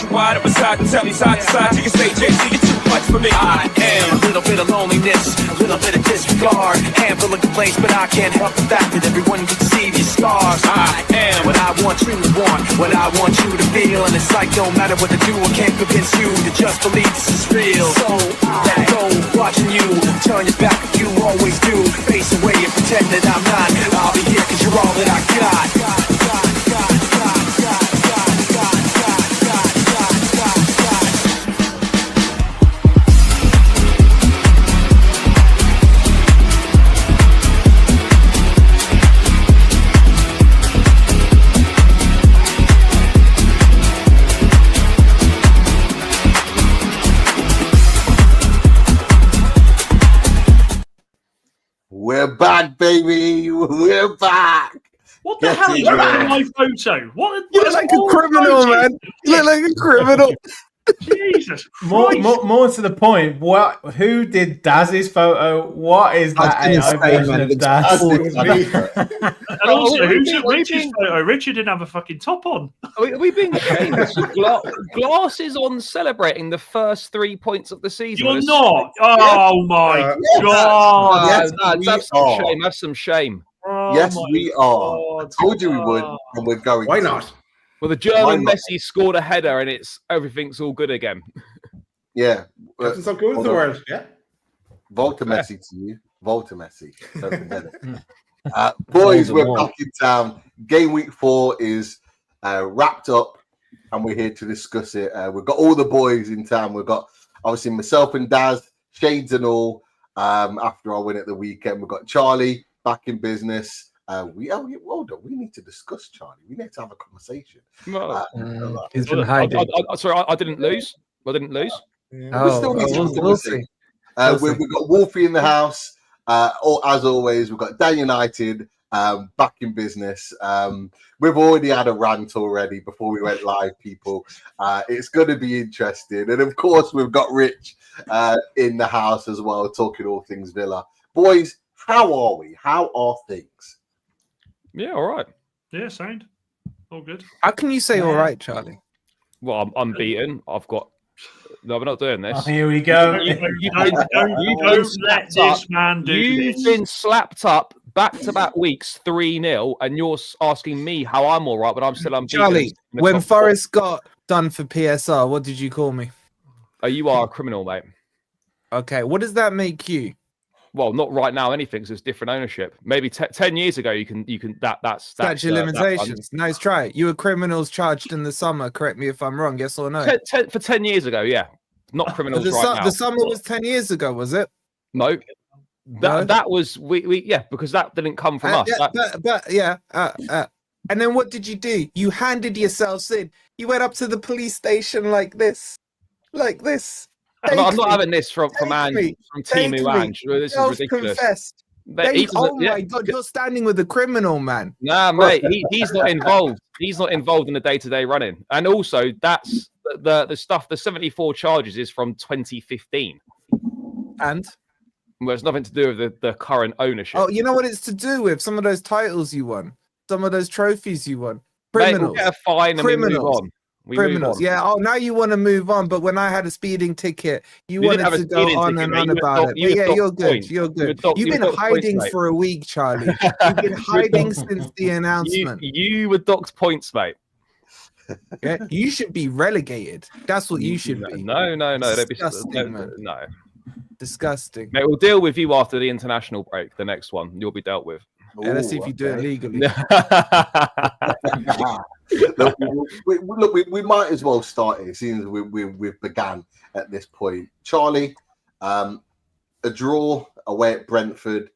you wide up side to tell me side to side. You can say JC, you're too much for me. I am a little bit of loneliness, a little bit of disregard, handful of complaints, but I can't help the fact that everyone can see these scars. I am what I want you to want, what I want you to feel, and it's like no matter what I do, I can't convince you to just believe this is real. So let it go, watching you turn your back like you always do, face away and pretend that I'm not. I'll be here 'cause you're all that I got. We're back, baby. We're back. What the hell is my photo? What? You look like a criminal, man. You look like a criminal. Jesus More Christ. to the point, who did Daz's photo? What is that AI version of Daz? And also, who took Richard's photo? Richard didn't have a fucking top on. Are we being shamed? Glass is on celebrating the first 3 points of the season. You're not. Oh my god! Have some shame. Have some shame. Yes, we are. I told you we would, and we're going. Why not? Well, the German Messi scored a header, and everything's all good again. Yeah, It's so good with the word. Yeah. Volta Messi to you, Volta Messi. Boys, we're back in town. Game week 4 is wrapped up, and we're here to discuss it. We've got all the boys in town. We've got obviously myself and Daz, shades and all. After our win at the weekend, we've got Charlie back in business. We need to discuss Charlie. We need to have a conversation. He's been hiding. Sorry, I didn't lose. I didn't lose. We'll see. We've got Wolfie in the house. As always, we've got Dan United back in business. We've already had a rant already before we went live, people. It's going to be interesting. And of course, we've got Rich in the house as well, talking all things Villa. Boys, how are we? How are things? Yeah, all right. Yeah, sound. All good. How can you say all right, Charlie? Well, I'm unbeaten. I've got. No, we're not doing this. Oh, here we go. You don't let this man do this. You've been slapped up back-to-back weeks 3-0, and you're asking me how I'm all right, but I'm still unbeaten. Charlie, when Forrest got done for PSR, what did you call me? Oh, you are a criminal, mate. Okay, what does that make you? Well, not right now. Anything, because it's different ownership. Maybe 10 years ago, you can. That's statute of limitations. Nice try. You were criminals charged in the summer. Correct me if I'm wrong. Yes or no? For 10 years ago, yeah. Not criminals right now. The summer was 10 years ago, was it? No. That was yeah, because that didn't come from us. And then what did you do? You handed yourselves in. You went up to the police station like this. I'm not having this from Timu Ange. This is ridiculous. Confessed. My God, you're standing with a criminal, man. Nah, mate, he's not involved. He's not involved in the day-to-day running. And also, that's the stuff. The 74 charges is from 2015, and well, it's nothing to do with the current ownership. Oh, you know what it's to do with? Some of those titles you won, some of those trophies you won. Criminals. Mate, we'll get a fine and we move on. Criminals, yeah. Oh, now you want to move on, but when I had a speeding ticket, you wanted to go on and on about it. Yeah, you're good. You're good. You've been hiding for a week, Charlie. You've been hiding since the announcement. You were docked points, mate. Yeah, you should be relegated. That's what you should be. No. Disgusting, man. No. Disgusting. Mate, we'll deal with you after the international break. The next one, you'll be dealt with. Yeah, let's see if you do it legally. Look, we might as well start it, seeing as we've began at this point. Charlie, a draw away at Brentford.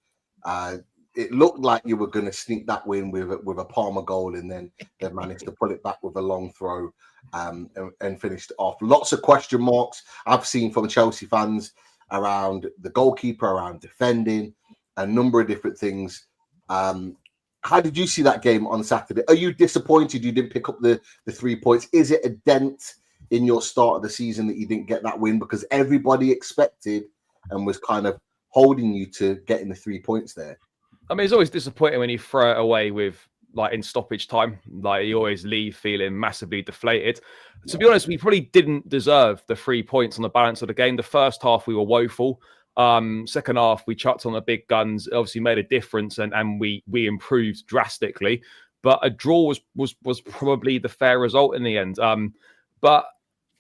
It looked like you were going to sneak that win with a Palmer goal, and then they managed to pull it back with a long throw and finished it off. Lots of question marks I've seen from Chelsea fans around the goalkeeper, around defending, a number of different things. How did you see that game on Saturday? Are you disappointed you didn't pick up the 3 points? Is it a dent in your start of the season that you didn't get that win? Because everybody expected and was kind of holding you to getting the 3 points there. I mean, it's always disappointing when you throw it away with like in stoppage time. Like you always leave feeling massively deflated. To be honest, we probably didn't deserve the 3 points on the balance of the game. The first half we were woeful. Second half we chucked on the big guns. It obviously made a difference, and we improved drastically. But a draw was probably the fair result in the end. But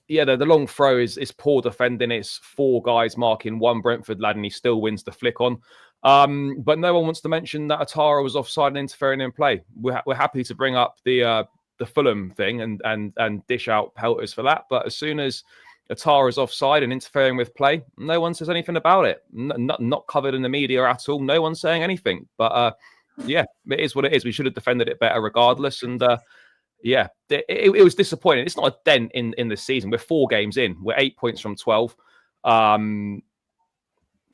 yeah, the long throw is poor defending. It's 4 guys marking 1 Brentford lad, and he still wins the flick on. But no one wants to mention that Atara was offside and interfering in play. We're happy to bring up the Fulham thing and dish out pelters for that. But as soon as Atara is offside and interfering with play, no one says anything about it. Not covered in the media at all. No one's saying anything. But yeah, it is what it is. We should have defended it better regardless. And yeah, it was disappointing. It's not a dent in the season. We're 4 games in. We're 8 points from 12.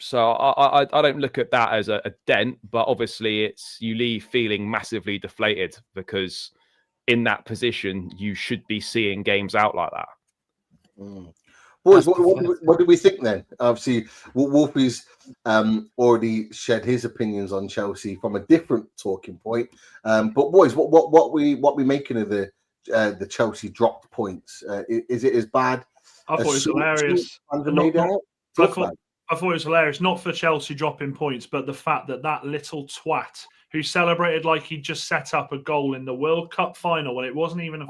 So I don't look at that as a dent, but obviously you leave feeling massively deflated because in that position you should be seeing games out like that. Boys, what do we think then? Obviously, Wolfie's already shared his opinions on Chelsea from a different talking point. But boys, what we making of the Chelsea dropped points? Is it as bad? I thought it was hilarious. I thought it was hilarious, not for Chelsea dropping points, but the fact that little twat who celebrated like he just set up a goal in the World Cup final when it wasn't even a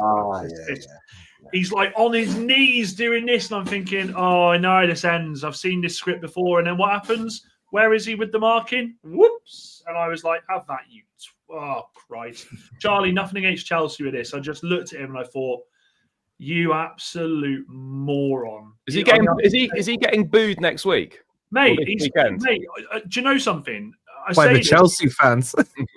He's like on his knees doing this, and I'm thinking, oh, I know how this ends. I've seen this script before, and then what happens? Where is he with the marking? Whoops! And I was like, have that, you. Oh, Christ. Charlie, nothing against Chelsea with this. I just looked at him and I thought, you absolute moron. Is he getting booed next week? Mate, do you know something? By the Chelsea fans.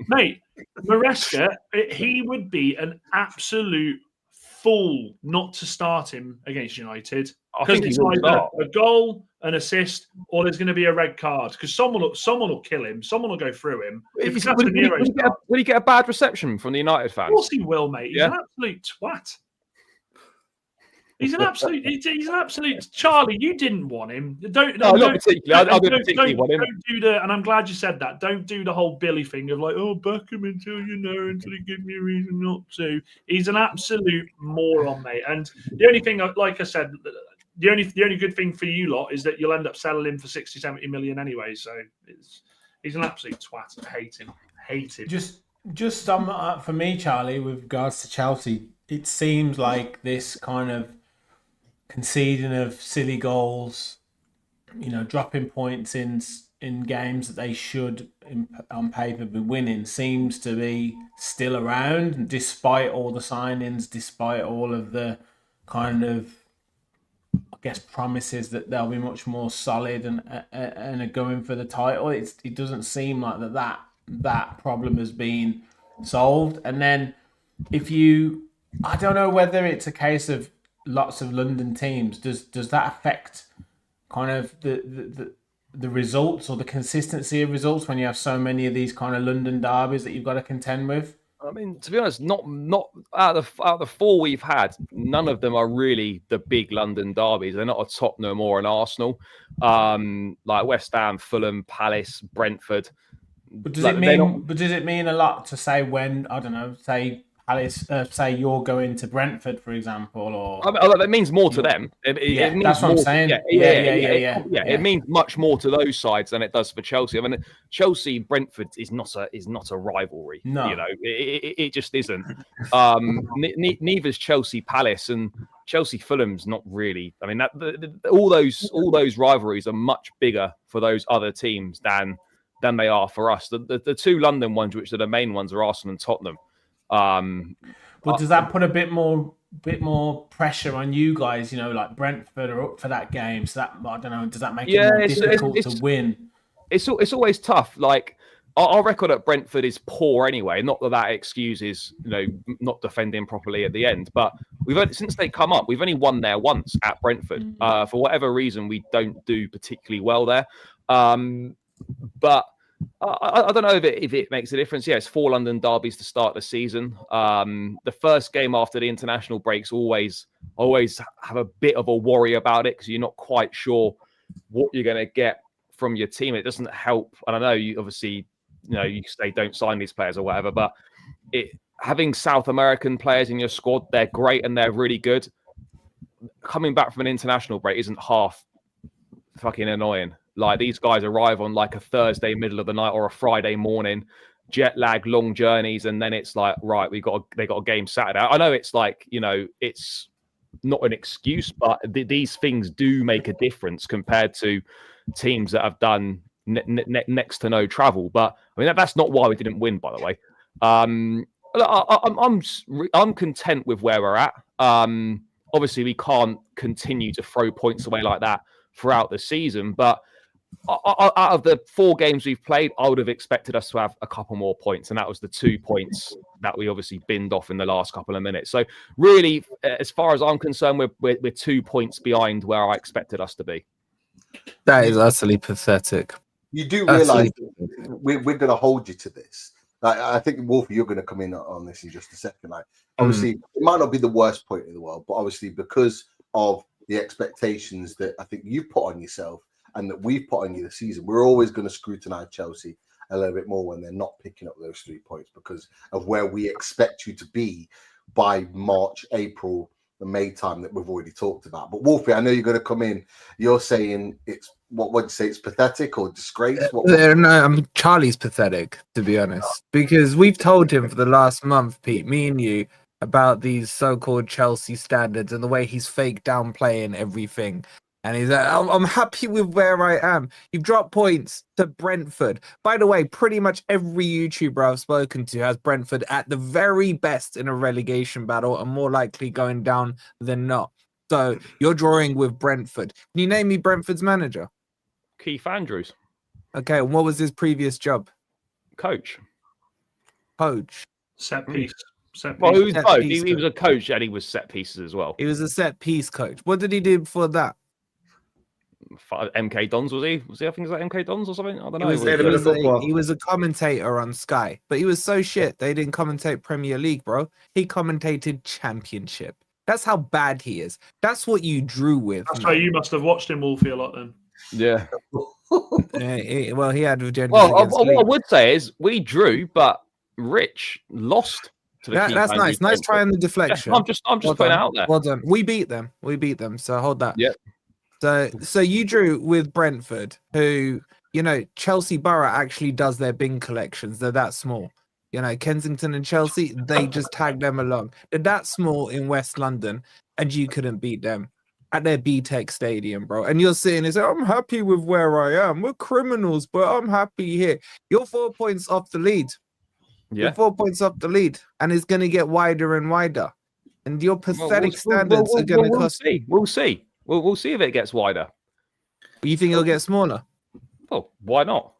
Mate, Maresca, he would be an absolute fool not to start him against United. Because it's either a goal, an assist, or there's going to be a red card. Because someone will kill him. Someone will go through him. Will he get a bad reception from the United fans? Of course he will, mate. He's an absolute twat. He's an absolute Charlie. You didn't want him. Not particularly. I didn't particularly want him. Don't do and I'm glad you said that. Don't do the whole Billy thing of like, oh, back him until he gives me a reason not to. He's an absolute moron, mate. And the only thing, like I said, the only good thing for you lot is that you'll end up selling him for 60, 70 million anyway. So he's an absolute twat. I hate him. Just for me, Charlie, with regards to Chelsea, it seems like this kind of conceding of silly goals, dropping points in games that they should on paper be winning seems to be still around, despite all the signings, despite all of the kind of, I guess, promises that they'll be much more solid and are going for the title. It doesn't seem like that problem has been solved. And then I don't know whether it's a case of lots of London teams. Does that affect kind of the results or the consistency of results when you have so many of these kind of London derbies that you've got to contend with? I mean, to be honest, not out of the 4 we've had, none of them are really the big London derbies. They're not a Tottenham or an Arsenal, like West Ham, Fulham, Palace, Brentford. But does it mean a lot to say when, I don't know, say Palace, say you're going to Brentford, for example, or it means more to them. It means that's what I'm saying. Yeah. It means much more to those sides than it does for Chelsea. I mean, Chelsea Brentford is not a rivalry. No, it just isn't. Neither's Chelsea Palace, and Chelsea Fulham's not really. I mean, all those rivalries are much bigger for those other teams than they are for us. The 2 London ones, which are the main ones, are Arsenal and Tottenham. But does that put a bit more pressure on you guys? Like Brentford are up for that game, so that, I don't know. Does that make it more difficult to win? It's always tough. Like our record at Brentford is poor anyway. Not that excuses not defending properly at the end, but since they come up, we've only won there once at Brentford. For whatever reason, we don't do particularly well there. But I don't know if it makes a difference. Yeah, it's 4 London derbies to start the season. The first game after the international breaks always have a bit of a worry about it because you're not quite sure what you're going to get from your team. It doesn't help. And I know you obviously, you say don't sign these players or whatever, but having South American players in your squad, they're great and they're really good. Coming back from an international break isn't half fucking annoying. Like, these guys arrive on like a Thursday middle of the night or a Friday morning, jet lag, long journeys, and then it's like, right, they got a game Saturday. I know it's like, it's not an excuse, but these things do make a difference compared to teams that have done next to no travel. But I mean, that's not why we didn't win, by the way. I'm content with where we're at. Obviously, we can't continue to throw points away like that throughout the season. But out of the 4 games we've played, I would have expected us to have a couple more points. And that was the 2 points that we obviously binned off in the last couple of minutes. So really, as far as I'm concerned, we're 2 points behind where I expected us to be. That is utterly pathetic. You do realise we're going to hold you to this. I think, Wolfie, you're going to come in on this in just a second. Obviously, it might not be the worst point in the world, but obviously because of the expectations that I think you've put on yourself and that we've put on you this season, we're always going to scrutinise Chelsea a little bit more when they're not picking up those 3 points because of where we expect you to be by March, April, the May time that we've already talked about. But Wolfie, I know you're going to come in. You're saying it's what would you say? It's pathetic or disgrace? No, Charlie's pathetic, to be honest, because we've told him for the last month, Pete, me and you, about these so-called Chelsea standards and the way he's fake downplaying everything. And he's like, I'm happy with where I am. You've dropped points to Brentford. By the way, pretty much every YouTuber I've spoken to has Brentford at the very best in a relegation battle and more likely going down than not. So you're drawing with Brentford. Can you name me Brentford's manager? Keith Andrews. Okay, and what was his previous job? Coach. Set piece. Well, he was both. He was a coach and he was set pieces as well. He was a set piece coach. What did he do before that? MK Dons, was he? I think it was like MK Dons or something. I don't know. He was a commentator on Sky, but he was so shit they didn't commentate Premier League, bro. He commentated Championship. That's how bad he is. That's what you drew with. That's why you must have watched him, Wolfie, a lot then. Yeah. Well, he had agenda. Well, what I would say is we drew, but Rich lost. That's nice. Nice try on the deflection. Yeah, I'm just putting it out there. Well done. We beat them. So hold that. Yeah. So you drew with Brentford, who, Chelsea Borough actually does their bin collections. They're that small. Kensington and Chelsea, they just tag them along. They're that small in West London, and you couldn't beat them at their BTEC stadium, bro. And you're sitting and saying, I'm happy with where I am. We're criminals, but I'm happy here. You're 4 points off the lead. Yeah. You're 4 points off the lead, and it's going to get wider and wider. And your pathetic standards are going to cost. We'll see. We'll see if it gets wider. You think it'll get smaller? Well, why not?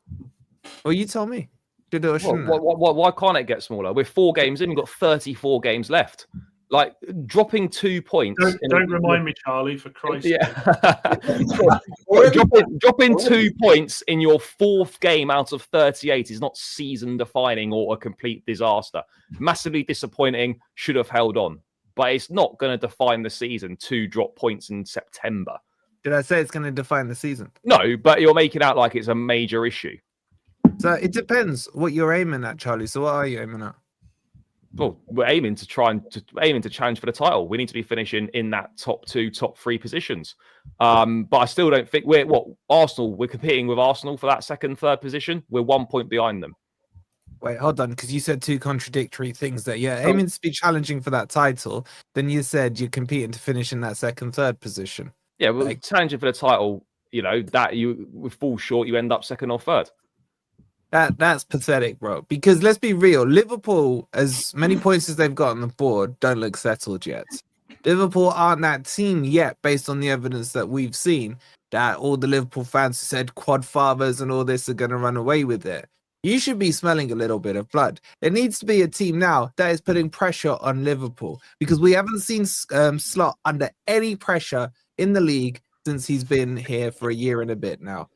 Well, you tell me. Why can't it get smaller? We're 4 games in. We've got 34 games left. Like, dropping 2 points. Don't remind me, Charlie, for Christ's sake. dropping 2 points in your 4th game out of 38 is not season-defining or a complete disaster. Massively disappointing. Should have held on. But it's not going to define the season to drop points in September. Did I say it's going to define the season? No, but you're making out like it's a major issue. So it depends what you're aiming at, Charlie. So what are you aiming at? Well, we're aiming to challenge for the title. We need to be finishing in that top 2, top 3 positions. But I still don't think Arsenal. We're competing with Arsenal for that 2nd, 3rd position. We're 1 point behind them. Wait, hold on, because you said 2 contradictory things there. Yeah, aiming to be challenging for that title. Then you said you're competing to finish in that 2nd, 3rd position. Yeah, well, challenging for the title, that you would fall short, you end up 2nd or 3rd. That's pathetic, bro. Because let's be real, Liverpool, as many points as they've got on the board, don't look settled yet. Liverpool aren't that team yet, based on the evidence that we've seen, that all the Liverpool fans who said quad fathers and all this are going to run away with it. You should be smelling a little bit of blood. There needs to be a team now that is putting pressure on Liverpool, because we haven't seen Slot under any pressure in the league since he's been here for a year and a bit now.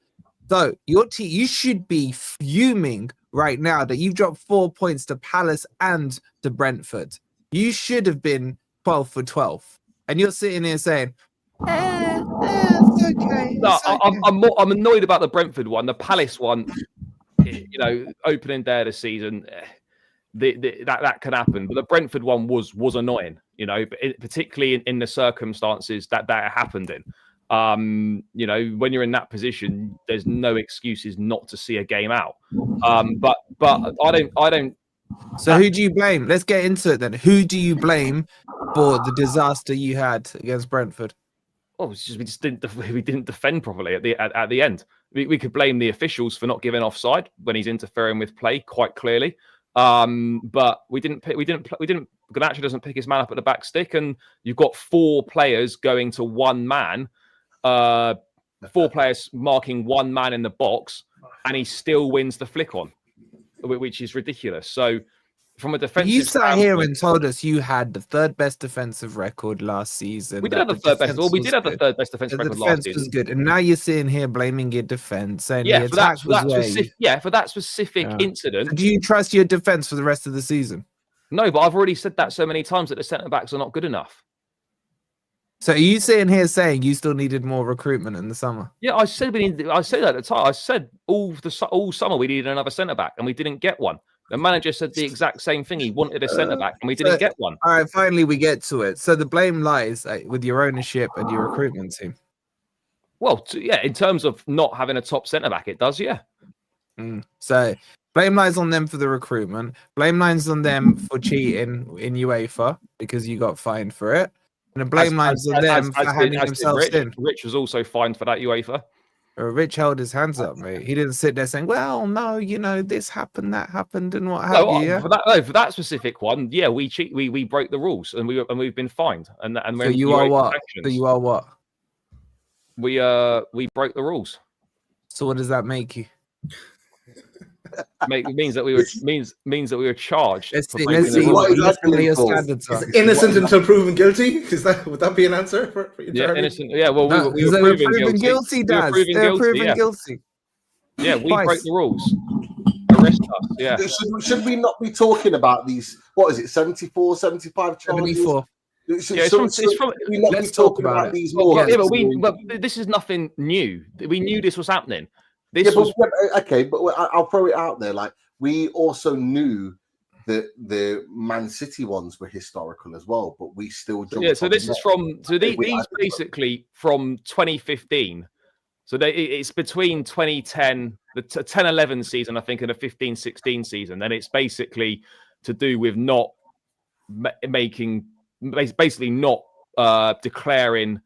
So your team, you should be fuming right now that you've dropped 4 points to Palace and to Brentford. You should have been 12 for 12, and you're sitting here saying, "It's okay." No, I'm annoyed about the Brentford one. The Palace one, opening day of the season, that can happen. But the Brentford one was annoying, you know, particularly in the circumstances that happened in. You know, when you're in that position, there's no excuses not to see a game out. But I don't. So who do you blame? Let's get into it then. Who do you blame for the disaster you had against Brentford? Oh, it's just we didn't defend properly at the end. We could blame the officials for not giving offside when he's interfering with play quite clearly. But we didn't. Garnacho doesn't pick his man up at the back stick, and you've got 4 players going to one man. 4 players marking one man in the box, and he still wins the flick on, which is ridiculous. So, from a defensive, you sat here and told us you had the 3rd best defensive record last season. We did have the 3rd best. Well, we did have the 3rd best defensive record last season. Was good, and now you're sitting here blaming your defense, saying yeah, the for attack for that specific incident. So do you trust your defense for the rest of the season? No, but I've already said that so many times that the centre backs are not good enough. So are you sitting here saying you still needed more recruitment in the summer? Yeah, I said I said that at the time. I said all summer we needed another centre back, and we didn't get one. The manager said the exact same thing. He wanted a centre back, and we didn't get one. All right, finally we get to it. So the blame lies with your ownership and your recruitment team. Well, yeah, in terms of not having a top centre back, it does, yeah. So blame lies on them for the recruitment. Blame lies on them for cheating in UEFA because you got fined for it. And the blame lies on them for handing themselves in. Rich was also fined for that UEFA. Rich held his hands up, mate. He didn't sit there saying, well, no, you know, this happened, that happened, and what have you. Yeah? For that specific one, yeah, we cheat. We broke the rules, and we've been fined. And so you are what? So you are what? We broke the rules. So what does that make you? Means that we were charged. Let's see what your standards are. Innocent until proven guilty. Would that be an answer for you? Yeah, innocent. Yeah, well, we were proven guilty. They were proven guilty. Yeah, we broke the rules. Arrest us. Yeah. Should we not be talking about these? What is it? 74, 75 charges? 74. Let's talk about these more. Yeah, but this is nothing new. We knew this was happening. But I'll throw it out there. Like, we also knew that the Man City ones were historical as well, but we still jumped. Yeah, so this is these basically from 2015. So it's between 2010, the 10-11 season, I think, and the 15-16 season. Then it's basically to do with not declaring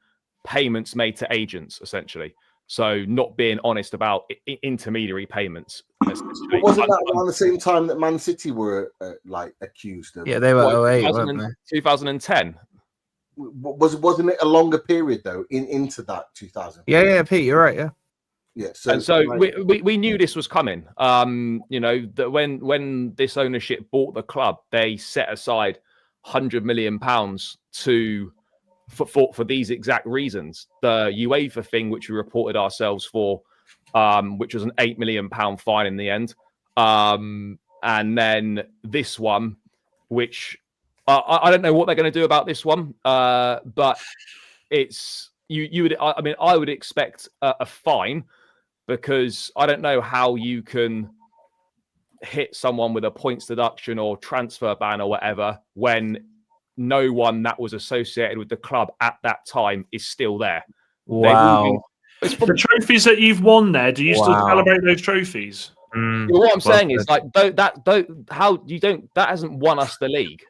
payments made to agents, essentially. So not being honest about intermediary payments. Wasn't that around the same time that Man City were accused of? Yeah, they were 08, weren't they? 2010. Wasn't it a longer period though into that 2000? Yeah, Pete, you're right. Yeah. Yeah. So we knew this was coming. You know, that when this ownership bought the club, they set aside £100 million for these exact reasons. The UEFA thing, which we reported ourselves for, which was an £8 million fine in the end, and then this one, which I don't know what they're going to do about this one, but it's I would expect a fine, because I don't know how you can hit someone with a points deduction or transfer ban or whatever when no one that was associated with the club at that time is still there. Wow. The trophies that you've won there, do you still celebrate those trophies? What I'm saying is, that hasn't won us the league.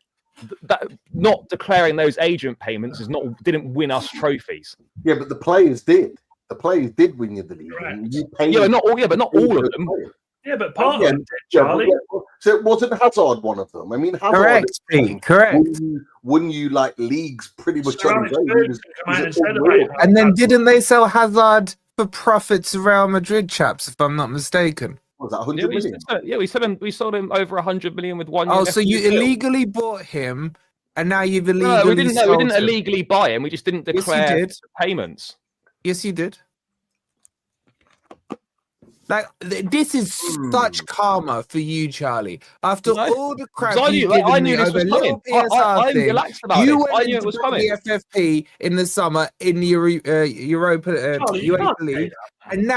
That not declaring those agent payments didn't win us trophies. Yeah, but the players did. The players did win you the league. But not all of them. Yeah, but part of them did, Charlie. So wasn't Hazard one of them? I mean, Hazard, correct, Pete, correct. Wouldn't you like leagues pretty much on And then didn't they sell Hazard for profits to Real Madrid, chaps, if I'm not mistaken? Was that 100 million? Yeah, we sold him over 100 million with 1 year. Oh, so you illegally bought him, and now you've illegally we didn't illegally buy him. We just didn't declare payments. Yes, you did. Like, this is such karma for you, Charlie. After all the crap you did I knew this was coming. I'm relaxed about you it. I knew it was coming. The FFP in the summer in the Europa League. And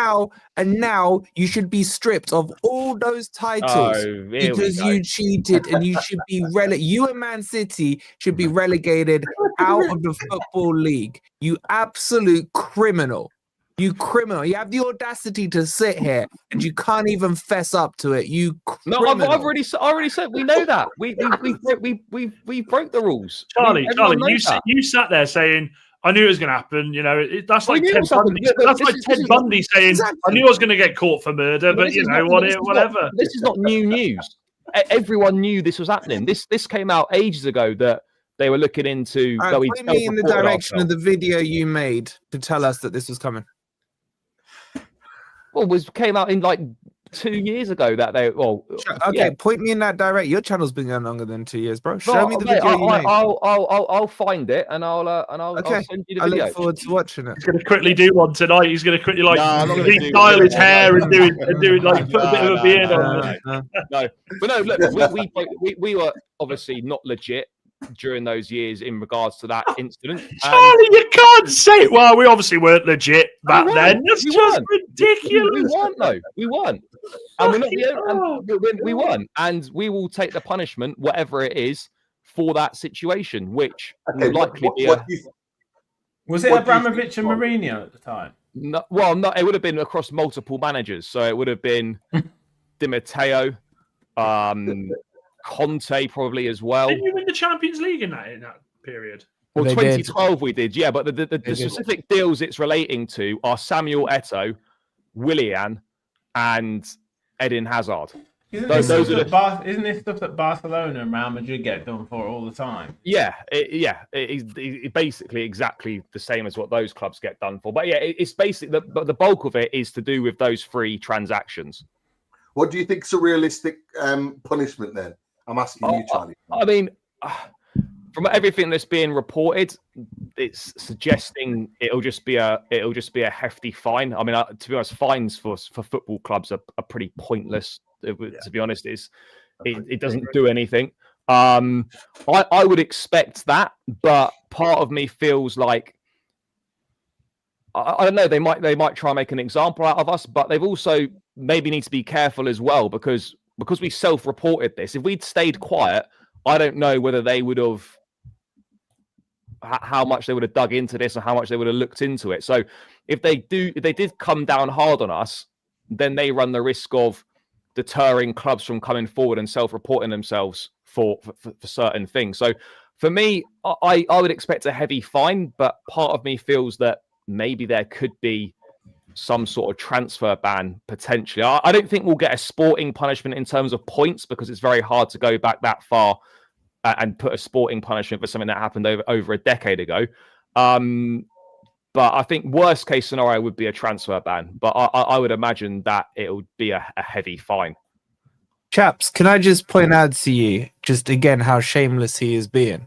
now you should be stripped of all those titles because you cheated, and you should be you and Man City should be relegated out of the Football League. You absolute criminal. You criminal. You have the audacity to sit here and you can't even fess up to it. You criminal. No, I've already said we know that. We broke the rules. Charlie, you sat there saying, I knew it was going to happen. You know, that's like Ted Bundy. That's like Ted Bundy saying, exactly. I knew I was going to get caught for murder, but you know, whatever. This is not new news. Everyone knew this was happening. This came out ages ago that they were looking into. Point me in the direction of the video you made to tell us that this was coming. Well, came out in like 2 years ago that they. Well, okay, point me in that direction. Your channel's been going longer than 2 years, bro. Show me the video you made. I'll find it and I'll send you the video. I look forward to watching it. He's going to quickly do one tonight. He's going to quickly style his hair and do like put a bit of a beard on. No, but no. Look, we were obviously not legit during those years in regards to that incident. Charlie, you can't say it. Well, we obviously weren't legit back then. That's just ridiculous. We weren't, though. We weren't. And we're not the only, we weren't. And we will take the punishment, whatever it is, for that situation, which will likely be Was it Abramovich and Mourinho at the time? No, well, no, it would have been across multiple managers. So it would have been Di Matteo, Conte probably as well. Didn't you win the Champions League in that period? Well, 2012 we did, yeah. But the specific deals it's relating to are Samuel Eto'o, Willian, and Eden Hazard. Isn't this stuff that Barcelona and Real Madrid get done for all the time? Yeah, it's basically exactly the same as what those clubs get done for. But yeah, it's basically the bulk of it is to do with those 3 transactions. What do you think is a realistic punishment then? I'm asking you, Charlie. I mean, from everything that's being reported, it's suggesting it'll just be a hefty fine. I mean, to be honest, fines for football clubs are pretty pointless. To be honest, it doesn't do anything. I would expect that, but part of me feels like I don't know. They might try and make an example out of us, but they've also maybe need to be careful as well because we self-reported this. If we'd stayed quiet, I don't know whether they would have how much they would have dug into this or how much they would have looked into it. So if they did come down hard on us, then they run the risk of deterring clubs from coming forward and self-reporting themselves for certain things. So for me, I would expect a heavy fine, but part of me feels that maybe there could be some sort of transfer ban potentially. I don't think we'll get a sporting punishment in terms of points because it's very hard to go back that far and put a sporting punishment for something that happened over a decade ago. But I think worst case scenario would be a transfer ban. But I would imagine that it would be a heavy fine. Chaps, can I just point out to you, just again, how shameless he is being?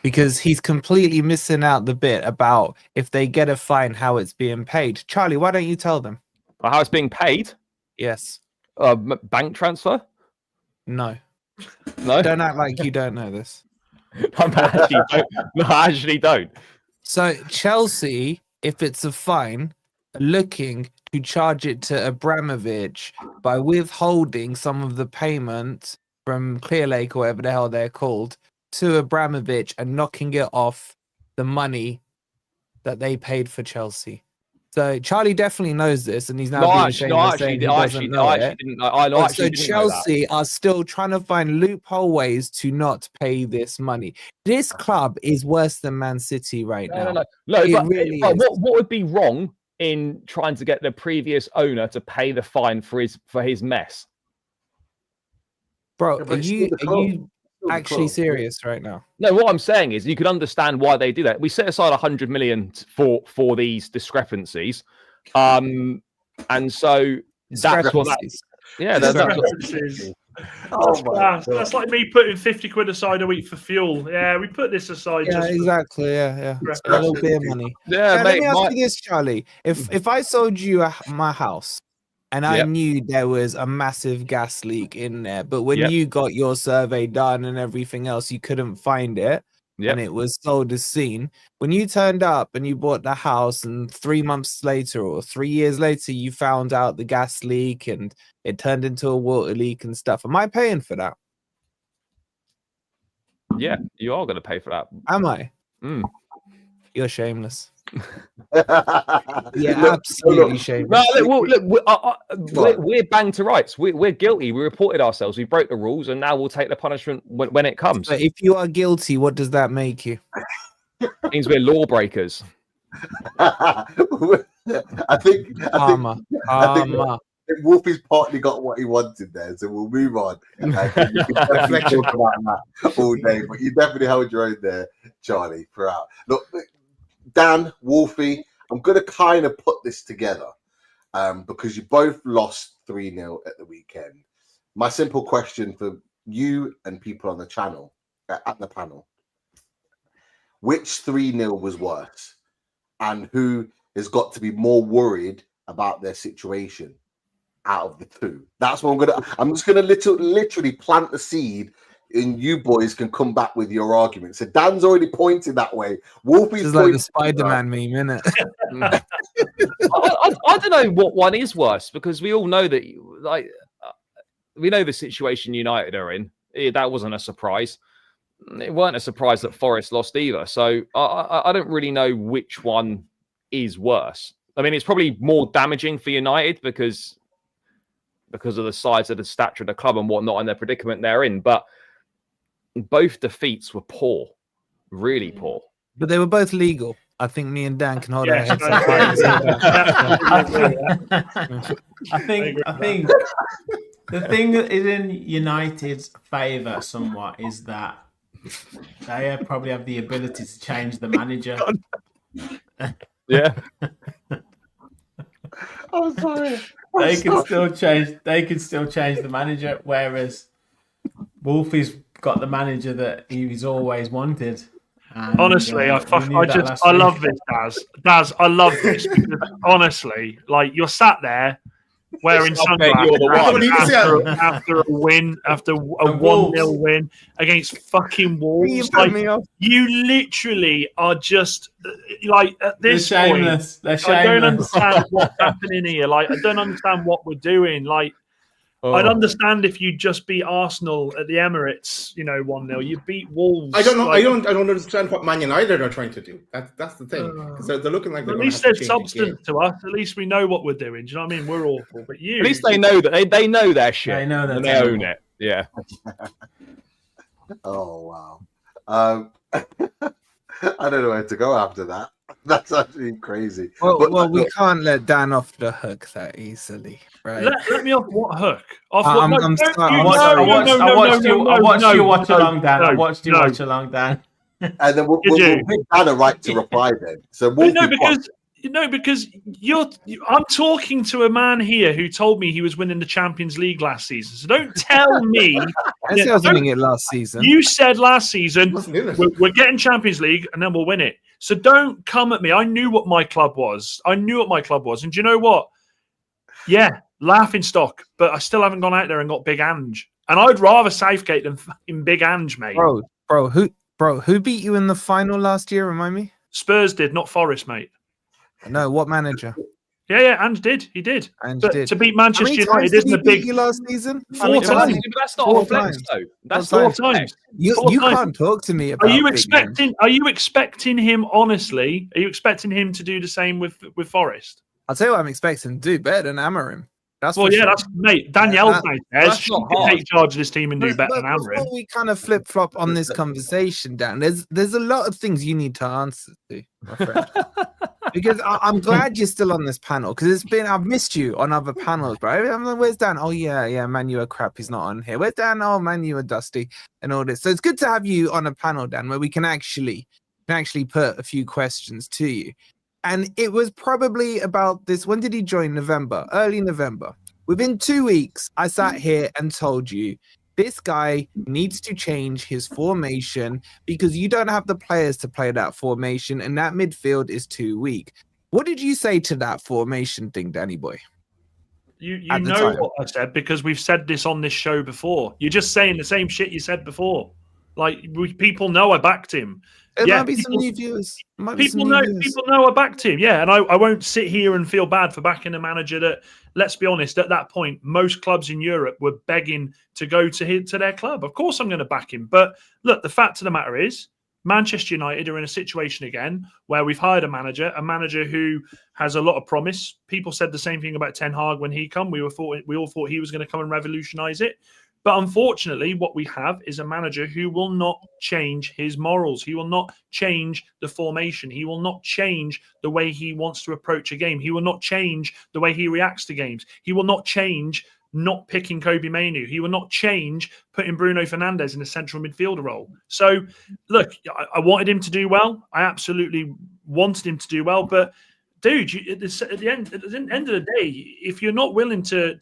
Because he's completely missing out the bit about if they get a fine, how it's being paid. Charlie, why don't you tell them? How it's being paid? Yes. Bank transfer? No. No? Don't act like you don't know this. I actually don't. So Chelsea, if it's a fine, are looking to charge it to Abramovich by withholding some of the payment from Clearlake or whatever the hell they're called to Abramovich and knocking it off the money that they paid for Chelsea. So Charlie definitely knows this, and he's now being ashamed of saying he doesn't know it. So Chelsea are still trying to find loophole ways to not pay this money. This club is worse than Man City right now. No, but really what would be wrong in trying to get the previous owner to pay the fine for his mess? Bro, are you actually serious right now? No, what I'm saying is you could understand why they do that. We set aside 100 million for these discrepancies, and so that's what discrepancies. That's like me putting 50 quid aside a week for fuel. Yeah, we put this aside. Yeah, exactly. Yeah. A little bit of money. Yeah, let me ask you this, Charlie. If I sold you my house and I knew there was a massive gas leak in there, but when you got your survey done and everything else, you couldn't find it, and it was sold as seen. When you turned up and you bought the house, and 3 months later or 3 years later, you found out the gas leak and it turned into a water leak and stuff. Am I paying for that? Yeah, you are going to pay for that. Am I? You're shameless. Yeah, absolutely shameless. No, look, we're banged to rights. We're guilty. We reported ourselves. We broke the rules, and now we'll take the punishment when it comes. But if you are guilty, what does that make you? It means we're lawbreakers. I think Wolfie's partly got what he wanted there, so we'll move on. You can definitely talk about that all day, but you definitely held your own there, Charlie, throughout. Look, Dan, Wolfie, I'm going to kind of put this together because you both lost 3-0 at the weekend. My simple question for you and people on the channel, at the panel, which 3-0 was worse? And who has got to be more worried about their situation out of the two? That's what I'm just going to literally plant the seed, and you boys can come back with your argument. So Dan's already pointed that way. Wolfie's just like the Spider-Man meme, isn't it? I don't know what one is worse, because we all know that, we know the situation United are in. That wasn't a surprise. It weren't a surprise that Forest lost either. So I don't really know which one is worse. I mean, it's probably more damaging for United because of the size of the stature of the club and whatnot and their predicament they're in. But both defeats were poor, really poor. But they were both legal. I think me and Dan can hold our heads up. I think the thing that is in United's favour somewhat is that they probably have the ability to change the manager. Yeah. I'm sorry. They can still change the manager, whereas Wolfie's got the manager that he's always wanted. And, honestly, I love this, Daz. I love this because honestly, like, you're sat there wearing sunglasses after a win, after a 1-0 win against fucking Wolves. Like, you literally are just like, at this point, I don't understand what's happening here. Like, I don't understand what we're doing. Like, I'd understand if you just beat Arsenal at the Emirates, 1-0. You beat Wolves. I don't know. I don't understand what Man United are trying to do. That's the thing. Because they're looking like they're at least there's substance to us. At least we know what we're doing. Do you know what I mean? We're awful, but you. At least they know that they know their shit. They know that and they own it. Yeah. Oh wow. I don't know where to go after that. That's actually crazy. Well, we can't let Dan off the hook that easily, right? Let me off what hook? I'm sorry. I watched you watch along, Dan. I watched you watch along, Dan. And then we'll give Dan a right to reply then. So because I'm talking to a man here who told me he was winning the Champions League last season. So don't tell me. I was winning it last season. You said last season we're getting Champions League and then we'll win it. So don't come at me. I knew what my club was. And do you know what? Yeah, laughing stock. But I still haven't gone out there and got Big Ange. And I'd rather Southgate than fucking Big Ange, mate. Bro, who beat you in the final last year? Remind me. Spurs did, not Forest, mate. No, what manager? Yeah, Ange did. He did. To beat Manchester United isn't a big. You last season? 4 times. That's not a flex, though. That's 4 times. You can't talk to me about. Are you expecting him? Honestly, are you expecting him to do the same with Forest? I'll tell you what I'm expecting to do better than Amorim. That's mate. Danielle says she can take charge of this team and do better than Amorim. Before we kind of flip flop on this conversation, Dan, there's a lot of things you need to answer to, my friend. Because I'm glad you're still on this panel, because I've missed you on other panels, bro. I'm like, where's Dan? Oh yeah, man, you are crap. He's not on here. Where's Dan? Oh man, you are dusty and all this. So it's good to have you on a panel, Dan, where we can actually put a few questions to you. And it was probably about this. When did he join? November, early November. Within 2 weeks, I sat here and told you this guy needs to change his formation because you don't have the players to play that formation, and that midfield is too weak. What did you say to that formation thing, Danny boy? You know what I said, because we've said this on this show before. You're just saying the same shit you said before. Like people know I backed him. There might be some new viewers. People know I backed him. Yeah, and I won't sit here and feel bad for backing a manager that, let's be honest, at that point, most clubs in Europe were begging to go to their club. Of course, I'm going to back him. But look, the fact of the matter is, Manchester United are in a situation again where we've hired a manager who has a lot of promise. People said the same thing about Ten Hag when he come. We all thought he was going to come and revolutionise it. But unfortunately, what we have is a manager who will not change his morals. He will not change the formation. He will not change the way he wants to approach a game. He will not change the way he reacts to games. He will not change not picking Kobe Mainoo. He will not change putting Bruno Fernandes in a central midfielder role. So, look, I wanted him to do well. I absolutely wanted him to do well. But, dude, at the end of the day, if you're not willing to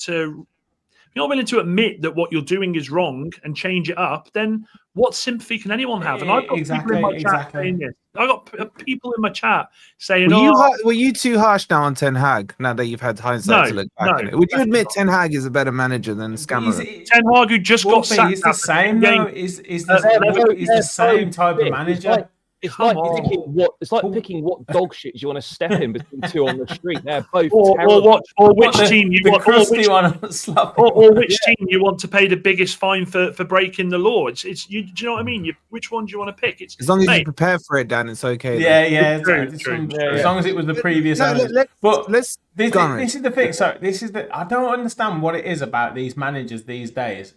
admit that what you're doing is wrong and change it up, then what sympathy can anyone have? And I've got people in my chat saying this. I've got people in my chat saying, were you too harsh now on Ten Hag, now that you've had hindsight to look back on it? Would you admit Ten Hag is a better manager than Scammer? Ten Hag, who just got sacked. He's the same, though. He's the same type of manager. It's like picking what dog shit you want to step in between two on the street. They're both terrible. Or which team you want to pay the biggest fine for breaking the law. Do you know what I mean? Which one do you want to pick? As long as you prepare for it, Dan, it's okay. Yeah. As long as it was the previous. This is the thing. So I don't understand what it is about these managers these days.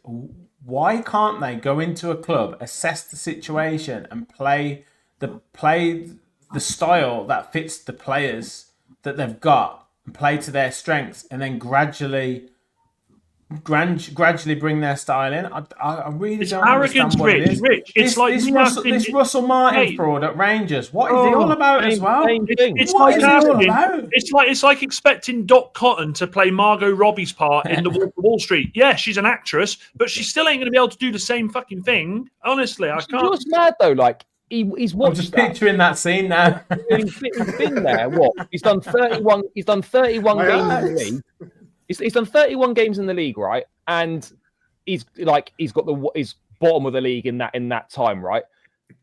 Why can't they go into a club, assess the situation, and play the style that fits the players that they've got and play to their strengths, and then gradually bring their style in? I really don't understand what it is. Rich. It's this Russell Martin fraud at Rangers. What is he all about as well? It's like expecting Dot Cotton to play Margot Robbie's part in The Wolf of Wall Street. Yeah, she's an actress, but she still ain't going to be able to do the same fucking thing. Honestly, I can't. You're mad though, like. He's watched. I'm just picturing that scene now. He's been there. What? He's done 31. He's done 31 games in the league. He's done 31 games in the league, right? And he's got his bottom of the league in that time, right?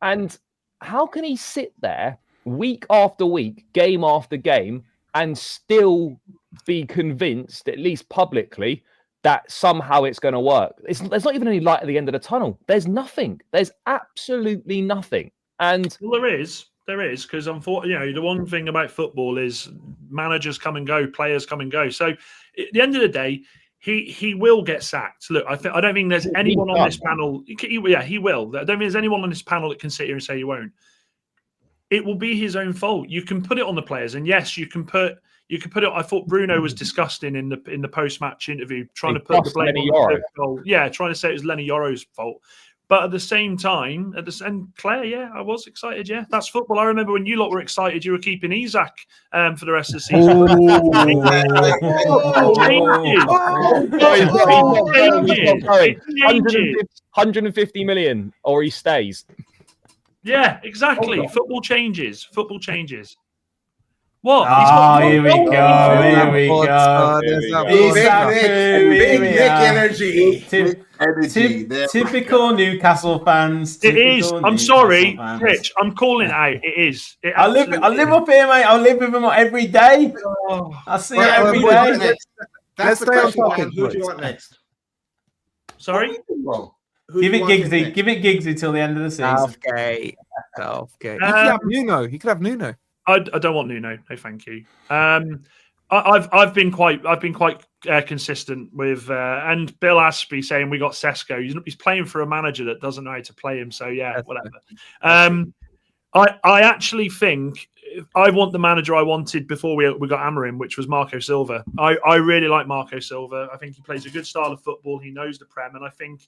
And how can he sit there week after week, game after game, and still be convinced, at least publicly, that somehow it's going to work? There's not even any light at the end of the tunnel. There's nothing. There's absolutely nothing. And there is, because unfortunately, the one thing about football is managers come and go, players come and go. So at the end of the day, he will get sacked. Look, I don't think there's anyone on this panel. He will. I don't think there's anyone on this panel that can sit here and say he won't. It will be his own fault. You can put it on the players, and yes, you can put it. I thought Bruno was disgusting in the post-match interview, trying to put the blame on the goal. Yeah, trying to say it was Lenny Yoro's fault. But at the same time, and Claire, yeah, I was excited. Yeah, that's football. I remember when you lot were excited, you were keeping Isak for the rest of the season. 150 million, or he stays. Yeah, exactly. Football changes. What? Here we go. Big Nick energy. Typical Newcastle fans. It is. I'm sorry, Rich. I'm calling it out. It is. I live up here, mate. I live with him every day. I see it every day. That's the question. Who do you want next? Sorry? Give it Giggsy till the end of the season. Southgate. He could have Nuno. I don't want Nuno. No, thank you. I've been quite consistent with and Bill Aspie saying we got Sesko. He's playing for a manager that doesn't know how to play him. So yeah, whatever. I actually think I want the manager I wanted before we got Amorim, which was Marco Silva. I really like Marco Silva. I think he plays a good style of football. He knows the Prem, and I think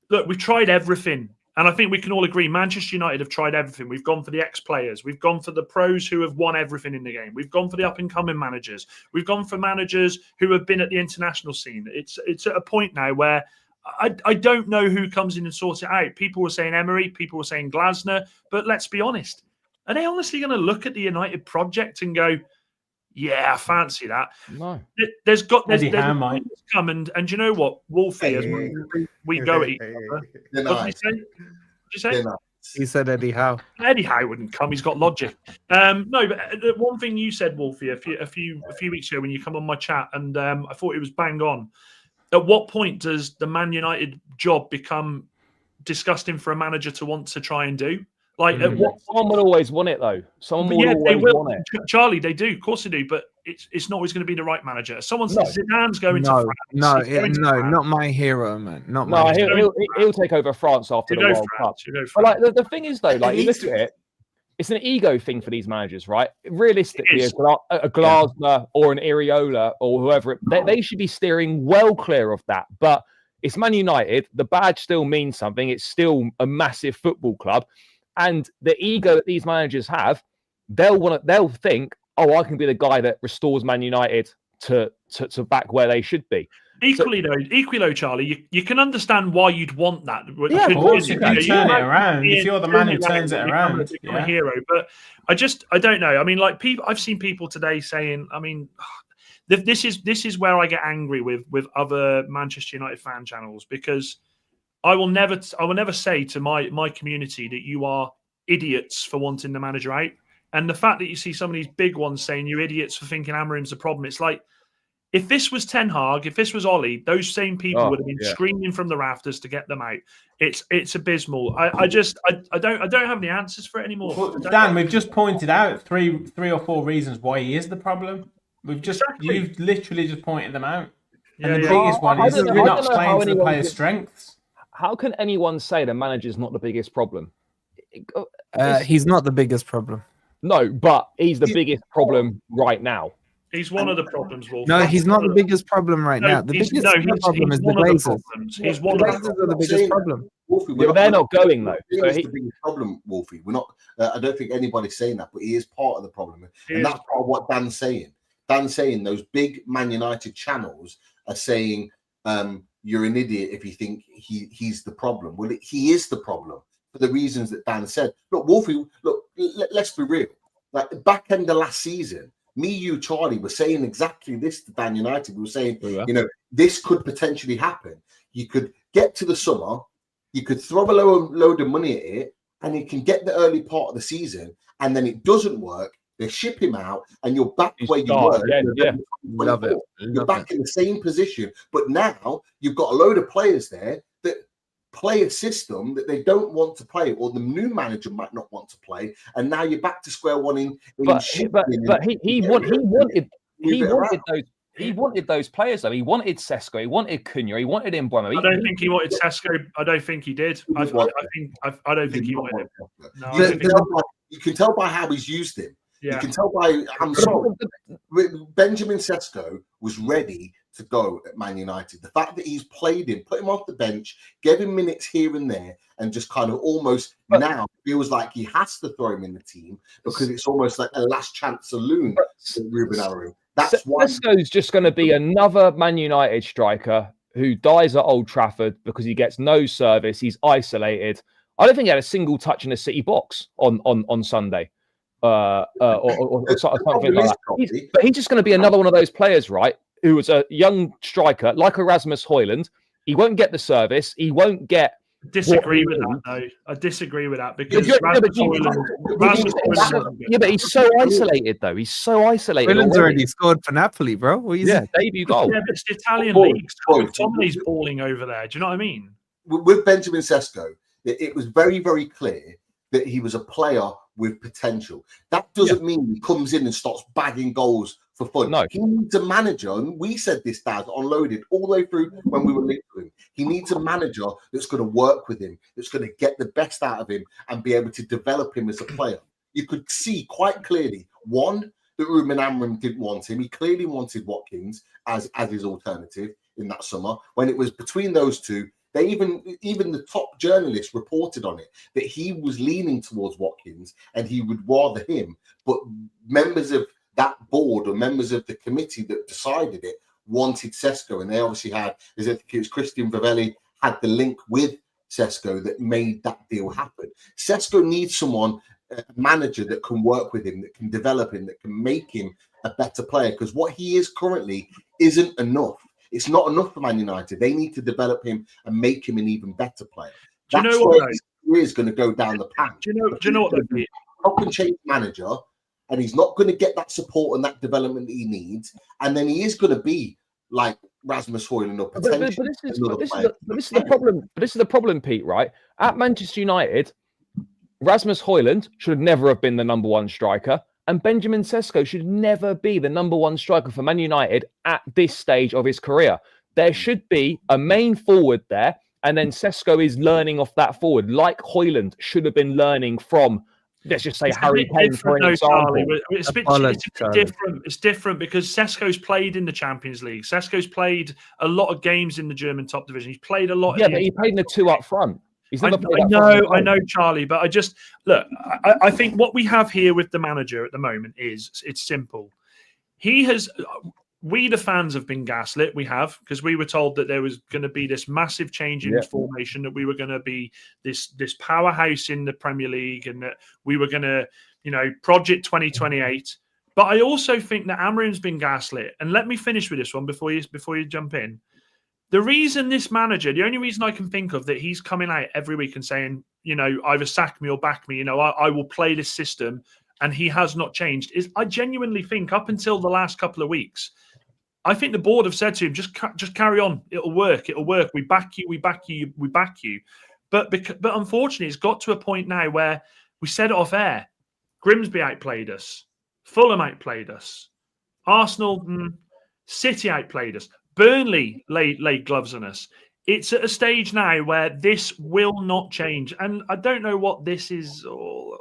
we've tried everything. And I think we can all agree Manchester United have tried everything. We've gone for the ex-players. We've gone for the pros who have won everything in the game. We've gone for the up-and-coming managers. We've gone for managers who have been at the international scene. It's at a point now where I don't know who comes in and sorts it out. People were saying Emery. People were saying Glasner. But let's be honest. Are they honestly going to look at the United project and go, yeah, I fancy that? No. There's come and you know what? Wolfie, as we go at each other. What did he say? you say? He said Eddie Howe. Eddie Howe wouldn't come. He's got logic. No, but one thing you said, Wolfie, a few weeks ago when you come on my chat, and I thought it was bang on. At what point does the Man United job become disgusting for a manager to want to try and do? Like, someone will always want it, though. Someone will always want it. Charlie, they do. Of course they do. But it's not always going to be the right manager. Zidane's going to France. No, not my hero, man. He'll take over France after the World Cup. But like the thing is, though, like you look at it, it's an ego thing for these managers, right? Realistically, a Glasner or an Iriola or whoever, they should be steering well clear of that. But it's Man United. The badge still means something. It's still a massive football club. And the ego that these managers have, they'll think, oh, I can be the guy that restores Man United to back where they should be. Equally though, Charlie, you can understand why you'd want that. Yeah, of course, you can turn it around. If you're the man who turns it around, you're a hero. But I don't know. I mean, like I've seen people today saying, I mean, this is where I get angry with other Manchester United fan channels, because I will never say to my community that you are idiots for wanting the manager out. And the fact that you see some of these big ones saying you're idiots for thinking Amorim's a problem, it's like, if this was Ten Hag, if this was Ollie, those same people would have been screaming from the rafters to get them out. It's abysmal. I don't have any answers for it anymore. Well, Dan, we've just pointed out three or four reasons why he is the problem. You've literally just pointed them out. And the biggest one is you're not playing to the player's strengths. How can anyone say the manager's not the biggest problem? He's not the biggest problem. No, but he's the biggest problem right now. He's one of the problems, Wolf. No, he's not the biggest problem right now. The biggest problem is the Glazers. He's one of the biggest problem. Wolfie, they're not going though. So the biggest problem, Wolfie. We're not. I don't think anybody's saying that, but he is part of the problem, and that's part of what Dan's saying. Dan's saying those big Man United channels are saying you're an idiot if you think he's the problem. Well, he is the problem for the reasons that Dan said. Look, Wolfie. Look, let's be real. Like the back end of last season, me, you, Charlie were saying exactly this to Man United. We were saying, this could potentially happen. You could get to the summer, you could throw a load of money at it, and you can get the early part of the season, and then it doesn't work. They ship him out, and you're back where you were. Love it. You're back in the same position, but now you've got a load of players there that play a system that they don't want to play, or the new manager might not want to play, and now you're back to square one. He wanted those players though. He wanted Sesko, he wanted Cunha, he wanted Mbeumo. I don't think he wanted Sesko. I don't think he did. I don't think he wanted him. No, you can tell by how he's used him. Yeah. You can tell by. I'm sorry, Benjamin Sesko was ready to go at Man United. The fact that he's played him, put him off the bench, gave him minutes here and there, and just kind of almost now feels like he has to throw him in the team because it's almost like a last chance saloon to Ruben Amorim. That's why Sesko's just going to be another Man United striker who dies at Old Trafford because he gets no service. He's isolated. I don't think he had a single touch in the City box on Sunday. Or something like that. But he's just going to be another one of those players, right? Who was a young striker like Erasmus Højlund. He won't get the service. He won't get. Disagree with that, though. I disagree with that because but he's so isolated, though. He's so isolated. Højlund's already scored for Napoli, bro. Debut goal. Yeah, but it's the Italian league. Somebody's balling over there. Do you know what I mean? With Benjamin Sesko, it was very, very clear that he was a player with potential. That doesn't mean he comes in and starts bagging goals for fun. No. He needs a manager, and we said this, Dad, unloaded all the way through when we were linked to him. He needs a manager that's going to work with him, that's going to get the best out of him and be able to develop him as a player. You could see quite clearly, one, that Ruben Amorim didn't want him. He clearly wanted Watkins as his alternative in that summer. When it was between those two, they even the top journalists reported on it, that he was leaning towards Watkins and he would rather him. But members of that board or members of the committee that decided it wanted Sesko, and they obviously had, it was Christian Vivelli had the link with Sesko that made that deal happen. Sesko needs someone, a manager that can work with him, that can develop him, that can make him a better player, because what he is currently isn't enough. It's not enough for Man United. They need to develop him and make him an even better player. Do you know what? career is going to go down the pan. Do you know what that'd be? Not going to change manager, and he's not going to get that support and that development that he needs, and then he is going to be like Rasmus Højlund or potentially. But this is the problem. But this is the problem, Pete. Right at Manchester United, Rasmus Højlund should never have been the number one striker, and Benjamin Sesko should never be the number one striker for Man United at this stage of his career. There should be a main forward there, and then Sesko is learning off that forward, like Højlund should have been learning from. Let's just say Harry Kane, for an example. It's different. It's different because Sesko's played in the Champions League. Sesko's played a lot of games in the German top division. He's played a lot. Yeah, but he played in the two up front. I know, Charlie, but I think what we have here with the manager at the moment is it's simple. We, the fans, have been gaslit. We have, because we were told that there was going to be this massive change in formation, that we were going to be this powerhouse in the Premier League, and that we were going to, project 2028. But I also think that Amrim's been gaslit. And let me finish with this one before you jump in. The reason this manager, the only reason I can think of that he's coming out every week and saying, either sack me or back me, I will play this system, and he has not changed, is I genuinely think up until the last couple of weeks, I think the board have said to him, just carry on. It'll work. We back you. But unfortunately, it's got to a point now where we said it off air. Grimsby outplayed us. Fulham outplayed us. Arsenal, City outplayed us. Burnley laid gloves on us. It's at a stage now where this will not change, and I don't know what this is. You're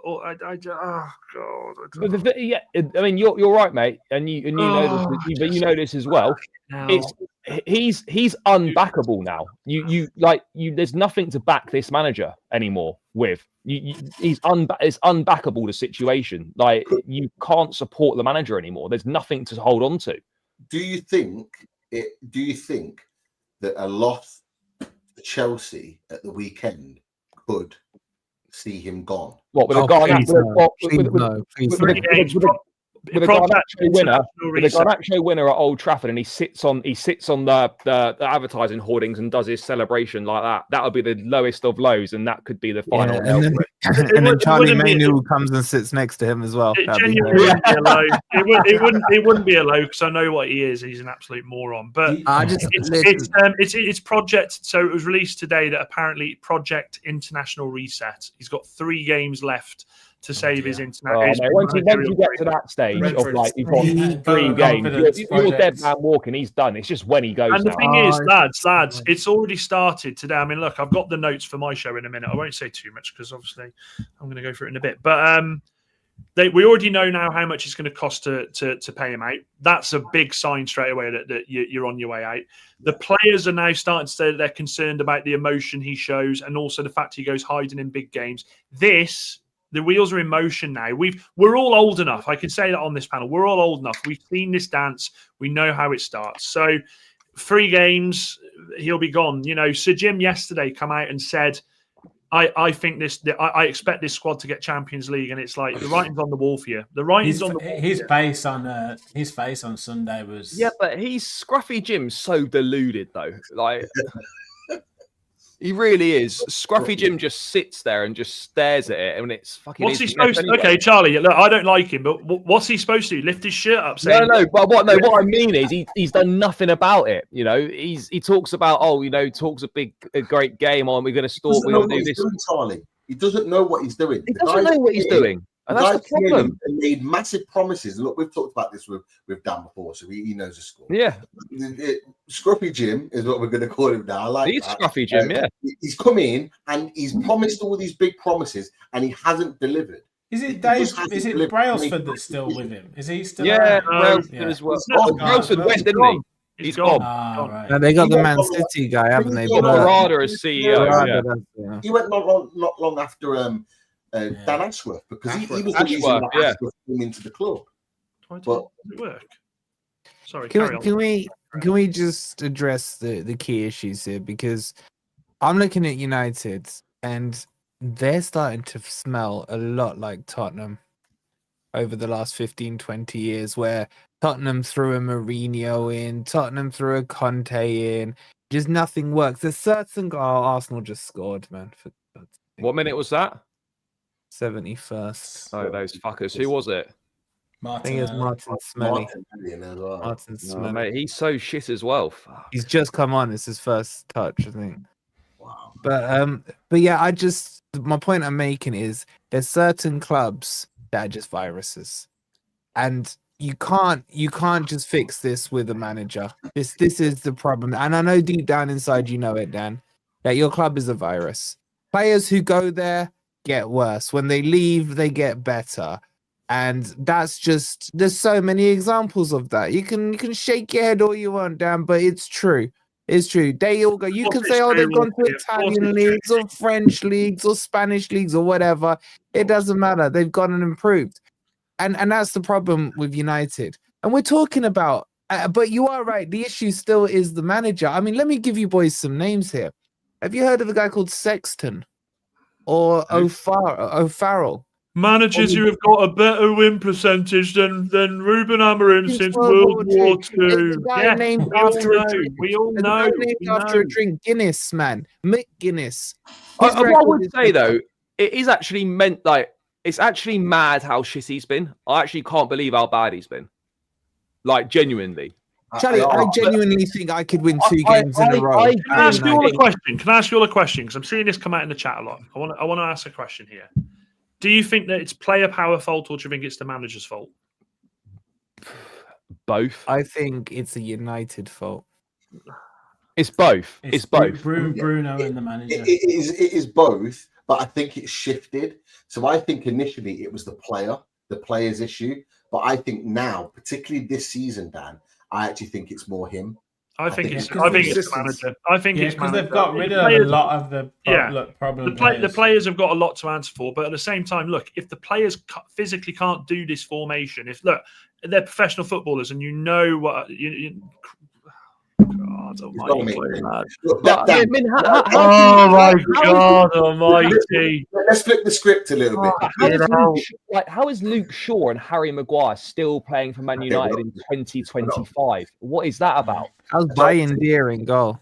right, mate, and you know this, but you know this as well. He's unbackable now. There's nothing to back this manager anymore with. It's unbackable, the situation. Like, you can't support the manager anymore. There's nothing to hold on to. Do you think that a loss to Chelsea at the weekend could see him gone? What, with a Garnacho winner at Old Trafford, and he sits on the advertising hoardings and does his celebration like that? That would be the lowest of lows, and that could be the final. And then Charlie Mainu comes and sits next to him as well. It genuinely wouldn't be a low. It wouldn't be a low, because I know what he is. He's an absolute moron. But it's project. So it was released today that apparently Project International Reset. He's got 3 games left to save his international. Once you get to that stage of like you've got 3 games, you're dead man walking. He's done. It's just when he goes. And the thing is, lads, it's already started today. I mean, look, I've got the notes for my show in a minute. I won't say too much because obviously I'm going to go through it in a bit. But we already know now how much it's going to cost to pay him out. That's a big sign straight away that you're on your way out. The players are now starting to say that they're concerned about the emotion he shows, and also the fact he goes hiding in big games. The wheels are in motion now. We're all old enough. I can say that on this panel. We're all old enough. We've seen this dance. We know how it starts. So 3 games, he'll be gone. Sir Jim yesterday come out and said, I think I expect this squad to get Champions League, and it's like the writing's on the wall for you. The writing's on the wall. His face on Sunday was but he's Scruffy Jim's so deluded though. Like. He really is. Scruffy Jim just sits there and just stares at it, and it's fucking. What's he supposed to? Okay, Charlie. Look, I don't like him, but what's he supposed to do? Lift his shirt up? Saying, But what I mean is he's done nothing about it. He talks about talks a great game on. We're going to store. We'll do this. Charlie, he doesn't know what he's doing. He doesn't know what he's doing. And that's the problem. And made massive promises. Look, we've talked about this with Dan before, so he knows the score. Yeah. Scruffy Jim is what we're going to call him now. I like he's Scruffy Jim, yeah. He's come in and he's promised all these big promises, and he hasn't delivered. Is it Brailsford that's still with him? Is he still? Yeah, Brailsford as well. Brailsford went, didn't he? He's gone. Right. No, they got the Man City guy, haven't they? Morada as CEO. Yeah. He went not long after Dan Ashworth, because he was the reason that Ashworth came into the club. But does it work? Sorry, can we just address the key issues here? Because I'm looking at United and they're starting to smell a lot like Tottenham over the last 15, 20 years, where Tottenham threw a Mourinho in, Tottenham threw a Conte in, just nothing works. There's certain Arsenal just scored, man. What minute was that? 71st. Oh, those fuckers. Who was it? I think it's Martin Smelly. Martin No, Smelly. mate, he's so shit as well. Fuck. He's just come on. It's his first touch, I think. Wow. But yeah, my point I'm making is there's certain clubs that are just viruses, and you can't just fix this with a manager. This is the problem, and I know deep down inside you know it, Dan, that your club is a virus. Players who go there get worse. When they leave, they get better. And that's just, there's so many examples of that. You can shake your head all you want, Dan, but it's true. It's true. They all go. You can say, oh, they've gone to Italian leagues or French leagues or Spanish leagues or whatever. It doesn't matter. They've gone and improved. And that's the problem with United. And we're talking about, but you are right. The issue still is the manager. I mean, let me give you boys some names here. Have you heard of a guy called Sexton or O'Farrell? Managers who have got a better win percentage than Ruben Amorim since World War II. Yeah, named after a drink. We all know. Named after a drink. Guinness, man. Mick Guinness. What I would say, though, it is actually meant, like, it's actually mad how shit he's been. I actually can't believe how bad he's been. Like, genuinely. Charlie, I genuinely think I could win 2 games in a row. Can I ask you all a question? Because I'm seeing this come out in the chat a lot. I want to ask a question here. Do you think that it's player power fault, or do you think it's the manager's fault? Both. I think it's a United fault. It's both. It's both. Bruno and the manager. It is both, but I think it's shifted. So I think initially it was the player's issue. But I think now, particularly this season, Dan, I actually think it's more him. I think it's the manager. I think it's because they've got rid of a lot of the problem. The players have got a lot to answer for, but at the same time, look, if the players physically can't do this formation, they're professional footballers, and you know what God almighty. Oh my God almighty. Let's flip the script a little bit. How is Luke Shaw and Harry Maguire still playing for Man United in 2025? What is that about? How's Bayindir in goal?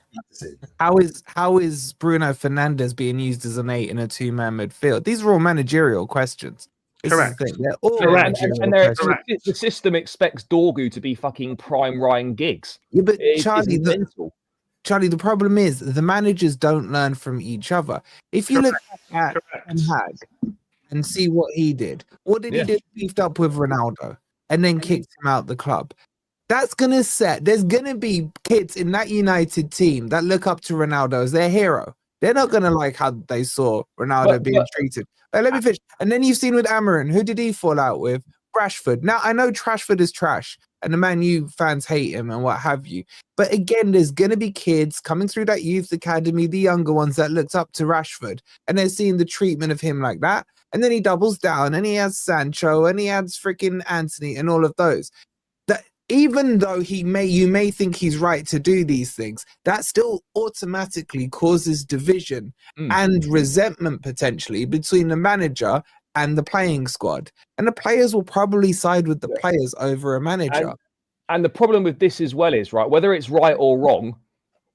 How is Bruno Fernandes being used as an 8 in a 2-man midfield? These are all managerial questions. Correct. They're all correct. And the system expects Dorgu to be fucking prime Ryan Giggs. Yeah, but Charlie, the problem is the managers don't learn from each other. If you look at Ten Hag and see what he did, what did he do? Beefed up with Ronaldo and then kicked him out the club. That's gonna there's gonna be kids in that United team that look up to Ronaldo as their hero. They're not gonna like how they saw Ronaldo being treated. Let me finish. And then you've seen with Amorim, who did he fall out with? Rashford. Now, I know Trashford is trash, and the Man U fans hate him and what have you. But again, there's going to be kids coming through that youth academy, the younger ones that looked up to Rashford, and they're seeing the treatment of him like that. And then he doubles down, and he has Sancho, and he adds freaking Anthony, and all of those. That even though you may think he's right to do these things, that still automatically causes division and resentment potentially between the manager and the playing squad. And the players will probably side with the players over a manager. And the problem with this as well is, right, whether it's right or wrong,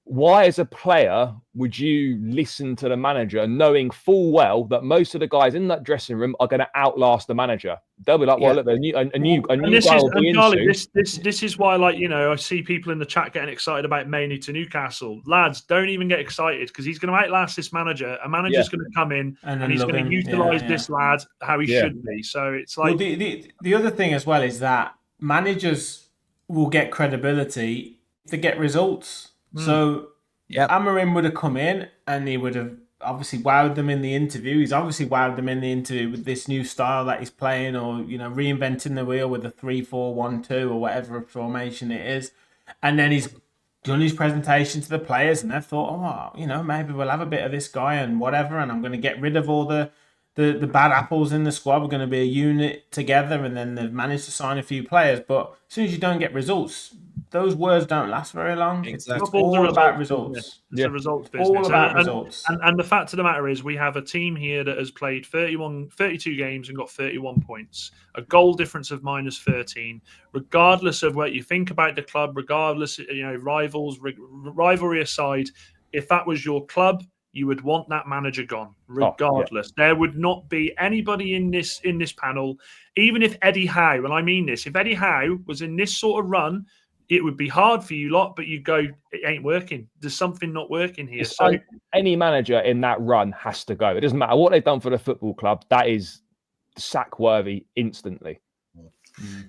why as a player would you listen to the manager knowing full well that most of the guys in that dressing room are going to outlast the manager? They'll be like, well, look, a new guy will be in soon. This is why, like, you know, I see people in the chat getting excited about Mainey to Newcastle. Lads, don't even get excited because he's going to outlast this manager. A manager's going to come in and he's going to utilise this lad how he should be. So it's like... Well, the other thing as well is that managers will get credibility if they get results. So Amorim would have come in and he would have obviously wowed them in the interview. He's obviously wowed them in the interview with this new style that he's playing, or, you know, reinventing the wheel with a 3-4-1-2 or whatever formation it is. And then he's done his presentation to the players and they've thought, oh, you know, maybe we'll have a bit of this guy and whatever, and I'm going to get rid of all the bad apples in the squad. We're going to be a unit together, and then they've managed to sign a few players. But as soon as you don't get results, those words don't last very long. Exactly. It's all about results. It's a results business. All about results. And the fact of the matter is we have a team here that has played 32 games and got 31 points, a goal difference of minus 13, regardless of what you think about the club, regardless, you know, rivalry aside, if that was your club, you would want that manager gone, regardless. There would not be anybody in this panel, even if Eddie Howe, and I mean this, if Eddie Howe was in this sort of run, it would be hard for you lot, but you go, it ain't working. There's something not working here. So any manager in that run has to go. It doesn't matter what they've done for the football club. That is sack worthy instantly.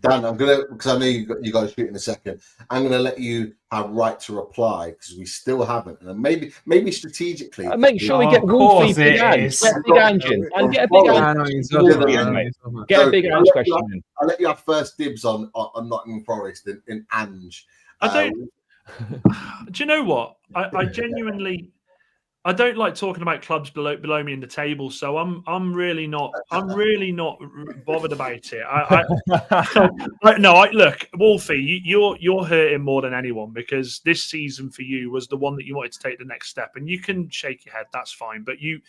Dan, I'm gonna, because I know you guys shoot in a second. I'm gonna let you have right to reply because we still haven't, and maybe strategically. Make sure we get Wolfie Big Ange. Get Big Ange in and get a Big Ange. Get a Big Ange question in. I'll let you have first dibs on Nottingham Forest in Ange. I don't. Do you know what? I genuinely. I don't like talking about clubs below me in the table, so I'm really not bothered about it. Look, Wolfie, you're hurting more than anyone because this season for you was the one that you wanted to take the next step, and you can shake your head, that's fine, but you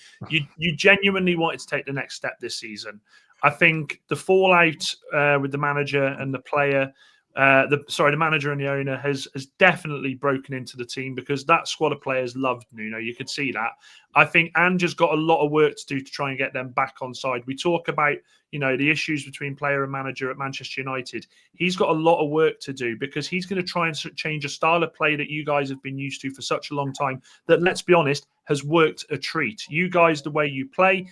genuinely wanted to take the next step this season. I think the fallout with the manager and the player. The manager and the owner has definitely broken into the team because that squad of players loved Nuno. You could see that. I think Ange has got a lot of work to do to try and get them back on side. We talk about, the issues between player and manager at Manchester United. He's got a lot of work to do because he's going to try and change a style of play that you guys have been used to for such a long time that, let's be honest, has worked a treat. You guys, the way you play,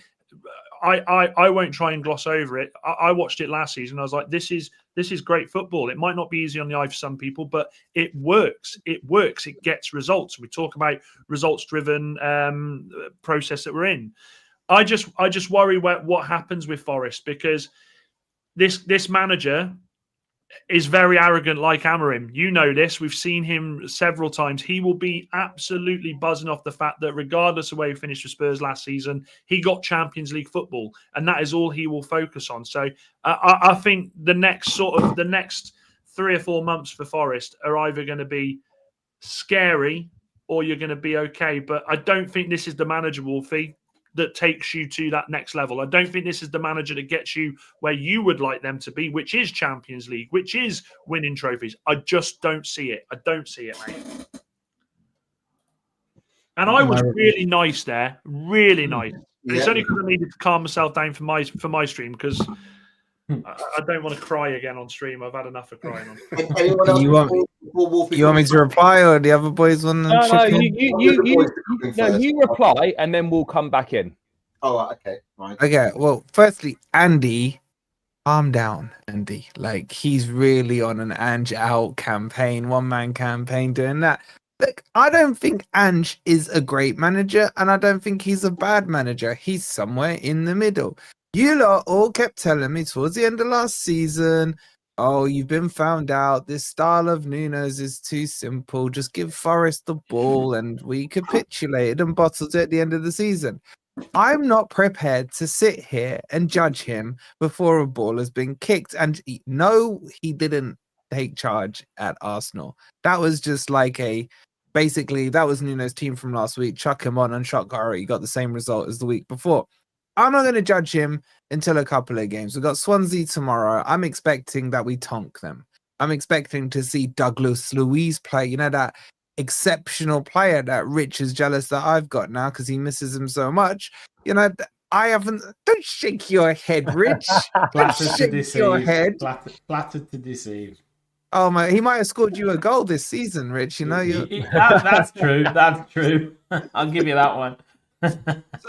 I won't try and gloss over it. I watched it last season. I was like, this is great football. It might not be easy on the eye for some people, but it works. It works. It gets results. We talk about results-driven process that we're in. I just worry what happens with Forest because this manager is very arrogant like Amorim. You know this. We've seen him several times. He will be absolutely buzzing off the fact that regardless of where he finished with Spurs last season, he got Champions League football, and that is all he will focus on. So I think the next 3 or 4 months for Forest are either going to be scary or you're going to be okay. But I don't think this is the manager, Wolfie, that takes you to that next level. I don't think this is the manager that gets you where you would like them to be, which is Champions League, which is winning trophies. I just don't see it. I don't see it, mate. And I was really nice there, really nice. Yeah. It's only because I needed to calm myself down for my stream because I don't want to cry again on stream. I've had enough of crying on. You want me to reply, or the other boys want to? No, you reply, and then we'll come back in. Oh, okay, right. Okay. Well, firstly, Andy, calm down, Andy. Like he's really on an Ange out campaign, one-man campaign, doing that. Look, I don't think Ange is a great manager, and I don't think he's a bad manager. He's somewhere in the middle. You lot all kept telling me towards the end of last season, oh, you've been found out. This style of Nuno's is too simple. Just give Forest the ball and we capitulated and bottled it at the end of the season. I'm not prepared to sit here and judge him before a ball has been kicked. And no, he didn't take charge at Arsenal. That was just like basically, that was Nuno's team from last week. Chuck him on and shot Gary. He got the same result as the week before. I'm not going to judge him until a couple of games. We've got Swansea tomorrow. I'm expecting that we tonk them. I'm expecting to see Douglas Luiz play. That exceptional player that Rich is jealous that I've got now because he misses him so much. I haven't. Don't shake your head, Rich. Flattered to deceive. Flattered to deceive. Oh my! He might have scored you a goal this season, Rich. That's true. That's true. I'll give you that one. So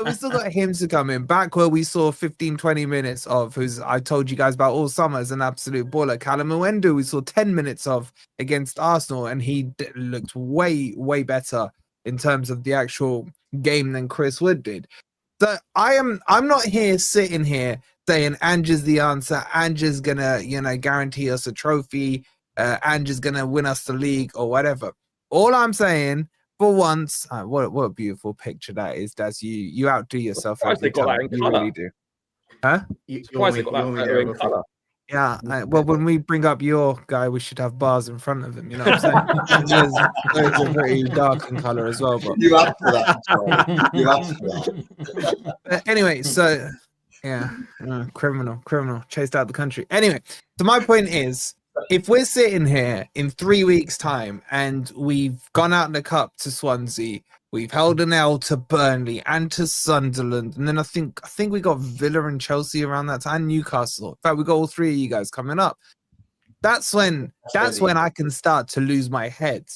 we still got him to come in. Back where we saw 15-20 minutes of, who's I told you guys about all summer, is an absolute baller. Callum Mwendo, we saw 10 minutes of against Arsenal, and he looked way better in terms of the actual game than Chris Wood did. So I'm not sitting here saying Ange is the answer. Ange is gonna guarantee us a trophy. Ange is gonna win us the league or whatever. All I'm saying, for once, what a beautiful picture that is, Daz. You outdo yourself every time. You really do. Huh? Yeah. Well, when we bring up your guy, we should have bars in front of him. You know what I'm saying? Those are pretty dark in color as well. But you asked for that. You asked for that. Anyway, so yeah, criminal, chased out the country. Anyway, so my point is, if we're sitting here in 3 weeks' time and we've gone out in the cup to Swansea We've held an L to Burnley and to Sunderland, and then I think we got Villa and Chelsea around that time, Newcastle. In fact, we got all three of you guys coming up. That's when I can start to lose my head.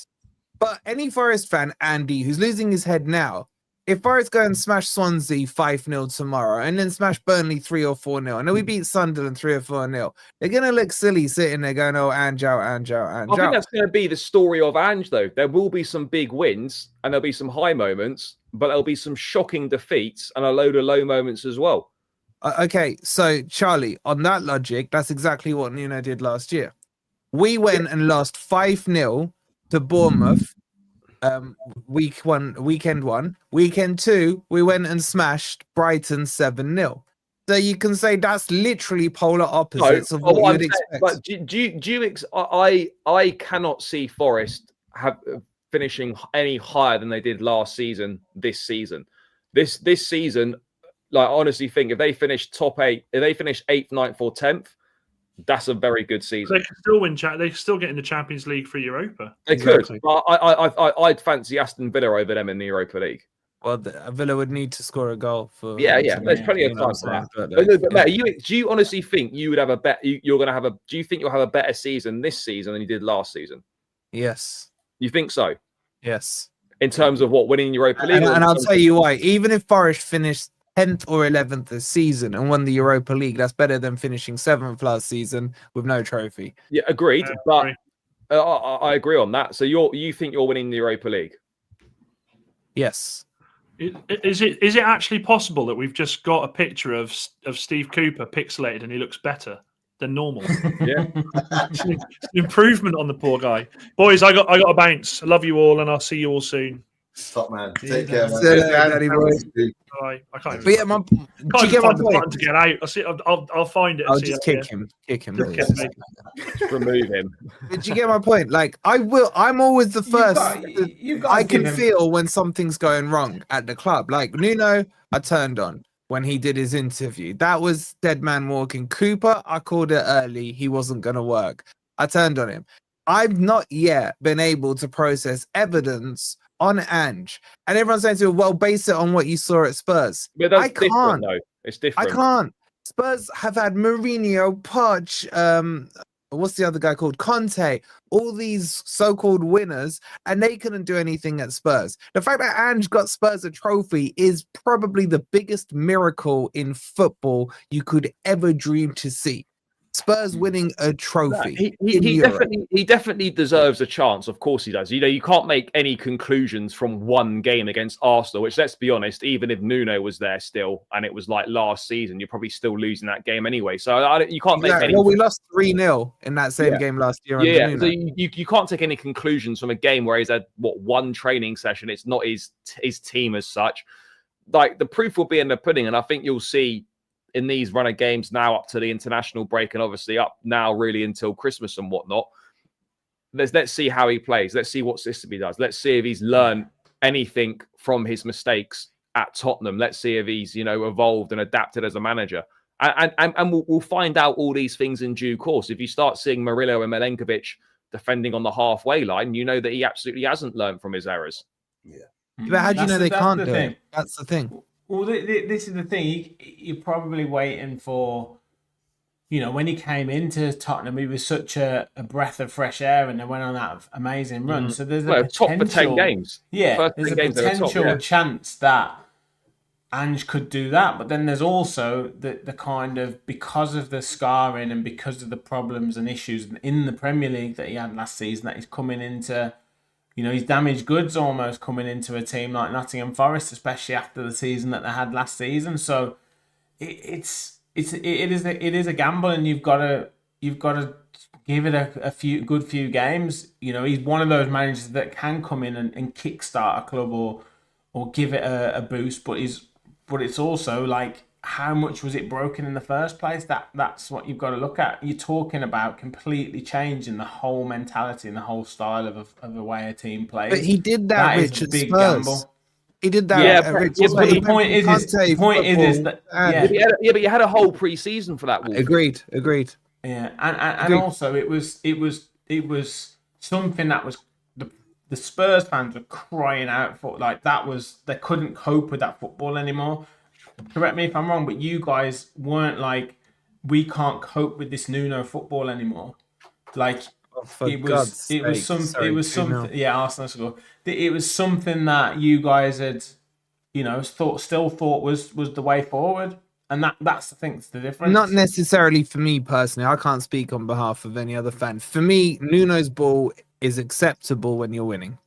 But any Forest fan, Andy, who's losing his head now, if Forest go and smash Swansea 5-0 tomorrow, and then smash Burnley 3 or 4-0, and then we beat Sunderland 3 or 4-0, they're gonna look silly sitting there going, "Oh, Ange out, Ange out, Ange out." I think that's going to be the story of Ange, though. There will be some big wins, and there'll be some high moments, but there'll be some shocking defeats and a load of low moments as well. Okay, so Charlie, on that logic, that's exactly what Nuno did last year. We went and lost 5-0 to Bournemouth. Weekend 1. Weekend 2, we went and smashed Brighton 7-0. So you can say that's literally polar opposites of what you would expect. But I cannot see Forest finishing any higher than they did last season. This season, this season, like I honestly think if they finish top 8, if they finish 8th, 9th, or 10th. That's a very good season. They can still win. They can still get in the Champions League for Europa. They could. But I'd fancy Aston Villa over them in the Europa League. Well, Villa would need to score a goal for. Yeah. There's plenty of time for that. But Matt, do you honestly think you would have a bet? You're going to have a. Do you think you'll have a better season this season than you did last season? Yes. You think so? Yes. In terms of what, winning Europa League, and I'll tell you why. Even if Forest finished 10th or 11th this season and won the Europa League, that's better than finishing 7th last season with no trophy. Yeah, agreed. But I agree on that. So you think you're winning the Europa League? Yes. Is it actually possible that we've just got a picture of Steve Cooper pixelated and he looks better than normal? Yeah. Improvement on the poor guy. Boys, I got a bounce. I love you all, and I'll see you all soon. Top man. Take care, man. I can't even. But yeah, do you get my point? To get out. I'll find it. I'll just kick him. Just remove him. Did you get my point? Like, I'm always the first. I can feel when something's going wrong at the club. Like Nuno, I turned on when he did his interview. That was dead man walking. Cooper, I called it early. He wasn't going to work. I turned on him. I've not yet been able to process evidence on Ange, and everyone's saying to him, well, base it on what you saw at Spurs. Yeah, I can't. Though. It's different. I can't. Spurs have had Mourinho, Poch, what's the other guy called? Conte, all these so-called winners, and they couldn't do anything at Spurs. The fact that Ange got Spurs a trophy is probably the biggest miracle in football you could ever dream to see. Spurs winning a trophy. He definitely deserves a chance. Of course he does. You know, you can't make any conclusions from one game against Arsenal, which, let's be honest, even if Nuno was there still and it was like last season, you're probably still losing that game anyway. So you can't make any. Well, we lost 3-0 in that same game last year. Yeah. So you can't take any conclusions from a game where he's had one training session. It's not his team as such. Like, the proof will be in the pudding, and I think you'll see in these run of games now up to the international break, and obviously up now really until Christmas and whatnot. Let's see how he plays. Let's see what system he does. Let's see if he's learned anything from his mistakes at Tottenham. Let's see if he's, evolved and adapted as a manager. And we'll find out all these things in due course. If you start seeing Murillo and Milenkovic defending on the halfway line, you know that he absolutely hasn't learned from his errors. Yeah. But how do you know they can't do it? That's the thing. Well, this is the thing. You're probably waiting for, when he came into Tottenham, he was such a breath of fresh air, and they went on that amazing run. So there's a potential, top for 10 games. Yeah, there's a potential chance that Ange could do that. But then there's also the kind of, because of the scarring and because of the problems and issues in the Premier League that he had last season, that he's coming into. He's damaged goods almost coming into a team like Nottingham Forest, especially after the season that they had last season. So it is a gamble, and you've got to give it a few games. He's one of those managers that can come in and kickstart a club or give it a boost, but it's also like, how much was it broken in the first place? That's what you've got to look at. You're talking about completely changing the whole mentality and the whole style of the way a team plays. But he did that, Rich, at Spurs. Gamble. He did that. Yeah, but the point is that but you had a whole pre-season for that. Agreed. Yeah, and also it was something that was the Spurs fans were crying out for they couldn't cope with that football anymore. Correct me if I'm wrong, but you guys weren't like, we can't cope with this Nuno football anymore. Like it was something. Yeah, Arsenal score. It was something that you guys had, still thought was the way forward, and that's the difference. Not necessarily for me personally. I can't speak on behalf of any other fan. For me, Nuno's ball is acceptable when you're winning.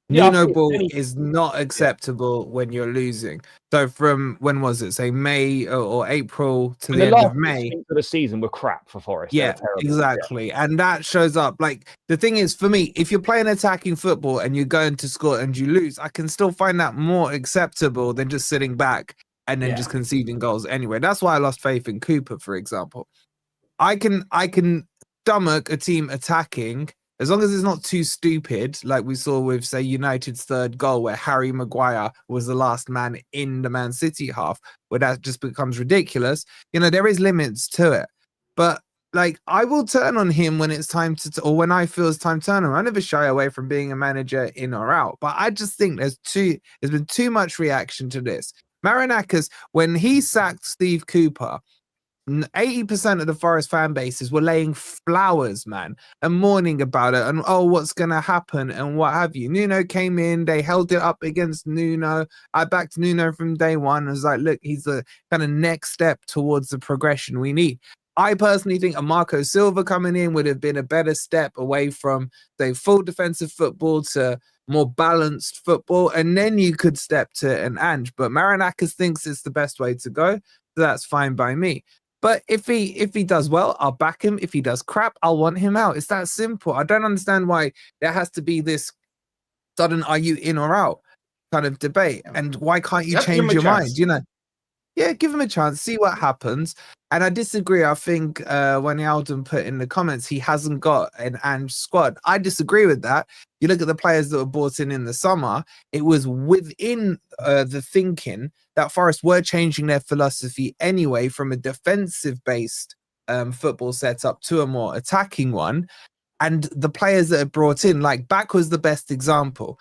Nuno ball is not acceptable when you're losing. So from when was it? Say May or April to the end of May. The season were crap for Forest. Yeah, exactly. Yeah. And that shows up. Like the thing is, for me, if you're playing attacking football and you're going to score and you lose, I can still find that more acceptable than just sitting back and then just conceding goals anyway. That's why I lost faith in Cooper, for example. I can stomach a team attacking as long as it's not too stupid, like we saw with, say, United's third goal, where Harry Maguire was the last man in the Man City half, where that just becomes ridiculous. There is limits to it. But, like, I will turn on him when it's time to, or when I feel it's time to turn on him. I never shy away from being a manager in or out. But I just think there's been too much reaction to this. Marinakis, when he sacked Steve Cooper, 80% of the Forest fan bases were laying flowers, man, and mourning about it and, what's going to happen and what have you. Nuno came in, they held it up against Nuno. I backed Nuno from day one. I was like, look, he's the kind of next step towards the progression we need. I personally think a Marco Silva coming in would have been a better step away from, say, full defensive football to more balanced football, and then you could step to an Ange. But Marinakis thinks it's the best way to go, so that's fine by me. But if he does well, I'll back him. If he does crap, I'll want him out. It's that simple. I don't understand why there has to be this sudden "are you in or out" kind of debate, and why can't you change your mind? Yeah, give him a chance, see what happens. And I disagree. I think when Alden put in the comments, he hasn't got an Ange squad. I disagree with that. You look at the players that were brought in the summer, it was within the thinking that Forest were changing their philosophy anyway from a defensive-based football setup to a more attacking one. And the players that are brought in, like Back was the best example.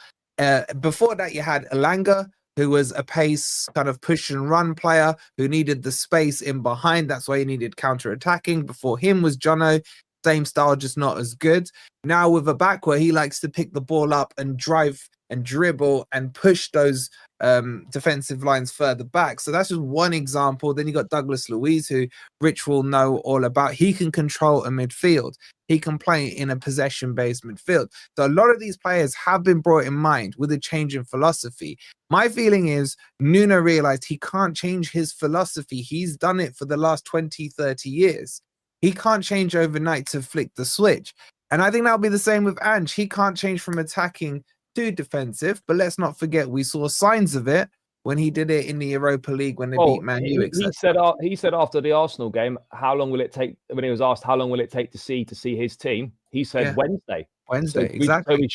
Before that, you had Elanga, who was a pace kind of push and run player who needed the space in behind. That's why he needed counter-attacking. Before him was Jono, same style, just not as good. Now with a Back where he likes to pick the ball up and drive and dribble and push those defensive lines further back. So that's just one example. Then you got Douglas Luiz, who Rich will know all about. He can control a midfield. He can play in a possession-based midfield. So a lot of these players have been brought in mind with a change in philosophy. My feeling is Nuno realized he can't change his philosophy. He's done it for the last 20, 30 years. He can't change overnight to flick the switch. And I think that'll be the same with Ange. He can't change from attacking to defensive, but let's not forget we saw signs of it when he did it in the Europa League when they beat Man U. He said after the Arsenal game, how long will it take? When he was asked how long will it take to see his team, he said Wednesday. Exactly.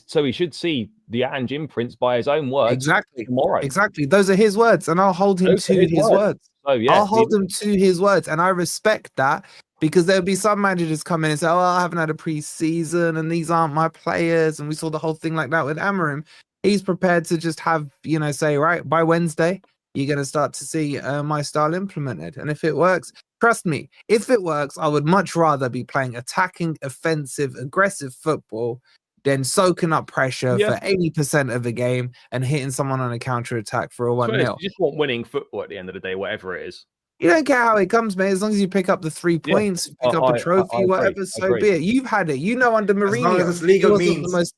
So we should see the Ange imprints by his own words. Exactly. Tomorrow. Exactly. Those are his words, and I'll hold him to his words. Oh yeah. I'll hold him to his words, and I respect that. Because there'll be some managers come in and say, I haven't had a pre-season and these aren't my players. And we saw the whole thing like that with Amorim. He's prepared to just have, say, right, by Wednesday, you're going to start to see my style implemented. And if it works, trust me, if it works, I would much rather be playing attacking, offensive, aggressive football than soaking up pressure for 80% of the game and hitting someone on a counter-attack for a 1-0. You just want winning football at the end of the day, whatever it is. You don't care how it comes, mate. As long as you pick up the 3 points, pick up a trophy, whatever, so be it. You've had it. Under Mourinho. As long as it's legal means.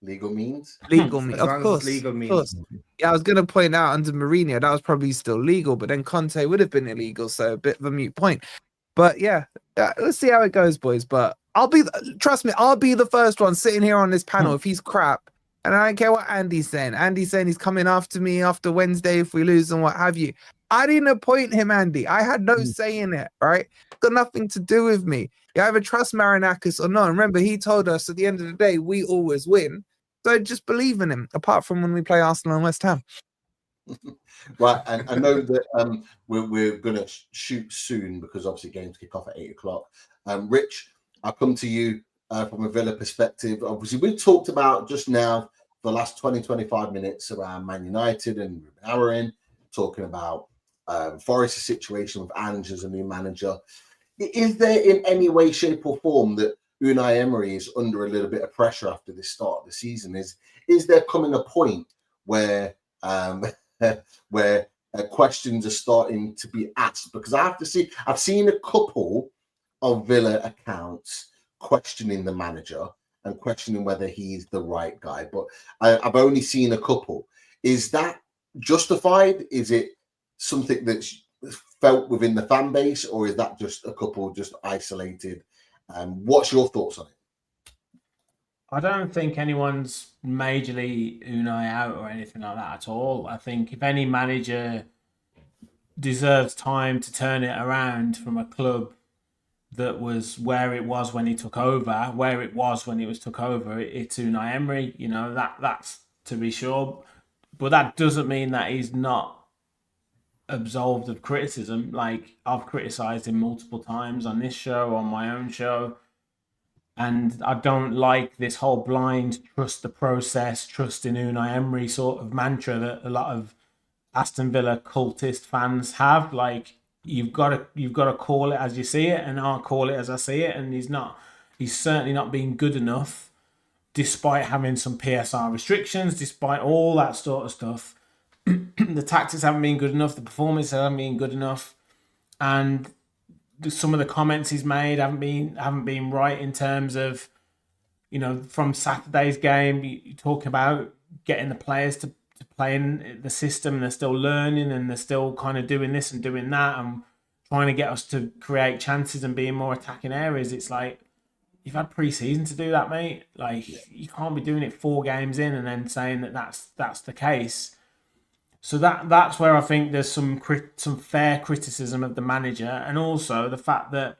Legal means? Legal means, of course. Legal means. Of course. Yeah, I was going to point out under Mourinho, that was probably still legal, but then Conte would have been illegal, so a bit of a moot point. But yeah, let's see how it goes, boys. But trust me, I'll be the first one sitting here on this panel if he's crap. And I don't care what Andy's saying. Andy's saying he's coming after me after Wednesday if we lose and what have you. I didn't appoint him, Andy. I had no say in it, right? Got nothing to do with me. You either trust Marinakis or not. Remember, he told us at the end of the day, we always win. So just believe in him, apart from when we play Arsenal and West Ham. Right, and I know that we're going to shoot soon because obviously games kick off at 8 o'clock. Rich, I'll come to you. from a Villa perspective. Obviously, we talked about just now for the last 20, 25 minutes around Man United and Ruben Amorim, talking about Forest's situation with Ange as a new manager. Is there in any way, shape or form that Unai Emery is under a little bit of pressure after the start of the season? Is there coming a point where where questions are starting to be asked? Because I've seen a couple of Villa accounts questioning the manager and questioning whether he's the right guy, but I've only seen a couple. Is that justified? Is it something that's felt within the fan base, or is that just a couple just isolated? What's your thoughts on it? I don't think anyone's majorly Unai out or anything like that at all. I think if any manager deserves time to turn it around from a club that was where it was when he took over, it's Unai Emery. You know, that's to be sure. But that doesn't mean that he's not absolved of criticism. Like, I've criticised him multiple times on this show, on my own show. And I don't like this whole blind trust the process, trust in Unai Emery sort of mantra that a lot of Aston Villa cultist fans have. Like, you've got to call it as you see it, and I'll call it as I see it. And he's certainly not been good enough, despite having some PSR restrictions, despite all that sort of stuff. The tactics haven't been good enough, the performance haven't been good enough, and some of the comments he's made haven't been right in terms of, you know, from Saturday's game, you talk about getting the players to play in the system, and they're still learning and they're still kind of doing this and doing that and trying to get us to create chances and be in more attacking areas. It's like, you've had pre-season to do that, mate. Like, you can't be doing it 4 games in and then saying that that's the case. So that's where I think there's some fair criticism of the manager, and also the fact that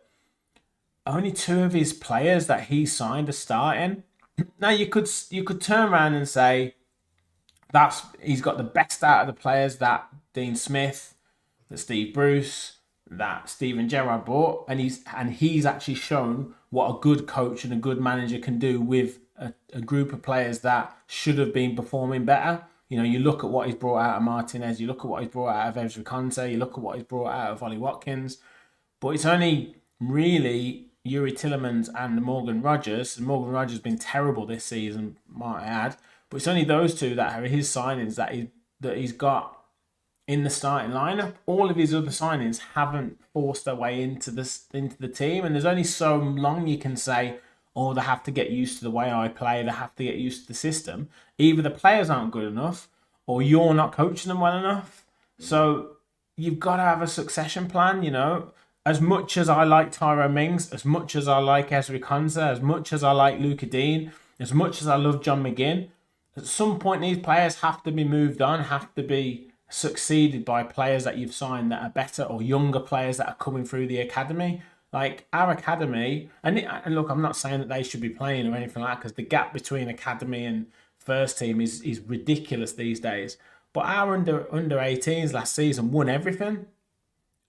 only 2 of his players that he signed are starting. Now, you could turn around and say he's got the best out of the players that Dean Smith, that Steve Bruce, that Steven Gerrard bought, and he's actually shown what a good coach and a good manager can do with a group of players that should have been performing better. You know, you look at what he's brought out of Martinez, you look at what he's brought out of Ezri Konsa, you look at what he's brought out of Ollie Watkins, but it's only really Yuri Tillemans and Morgan Rogers. And Morgan Rogers has been terrible this season, might I add, but it's only those 2 that are his signings that he's got in the starting lineup. All of his other signings haven't forced their way into the team, and there's only so long you can say, oh, they have to get used to the way I play, they have to get used to the system. Either the players aren't good enough, or you're not coaching them well enough. So you've got to have a succession plan, you know. As much as I like Tyrone Mings, as much as I like Ezri Konsa, as much as I like Luca Dean, as much as I love John McGinn, at some point these players have to be moved on, have to be succeeded by players that you've signed that are better, or younger players that are coming through the academy. Like our academy, and look, I'm not saying that they should be playing or anything like that, because the gap between academy and first team is ridiculous these days. But our under 18s last season won everything.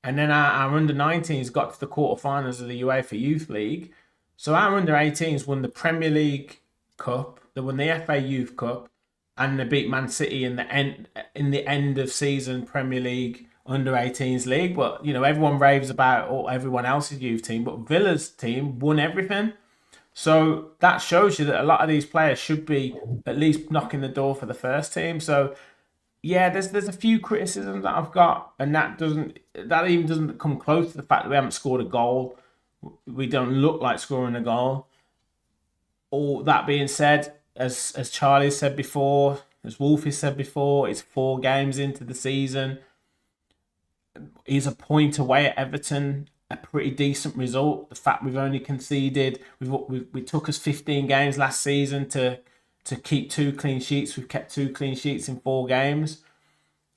And then our under 19s got to the quarterfinals of the UEFA Youth League. So our under 18s won the Premier League Cup, they won the FA Youth Cup, and they beat Man City in the end of season Premier League under 18s league. But, you know, everyone raves about everyone else's youth team, but Villa's team won everything. So that shows you that a lot of these players should be at least knocking the door for the first team. So yeah, there's a few criticisms that I've got, and that even doesn't come close to the fact that we haven't scored a goal. We don't look like scoring a goal. All that being said, as Charlie said before, as Wolfie said before, it's 4 games into the season. He's a point away at Everton, a pretty decent result. The fact we've only conceded, we took us 15 games last season to keep 2 clean sheets. We've kept 2 clean sheets in 4 games.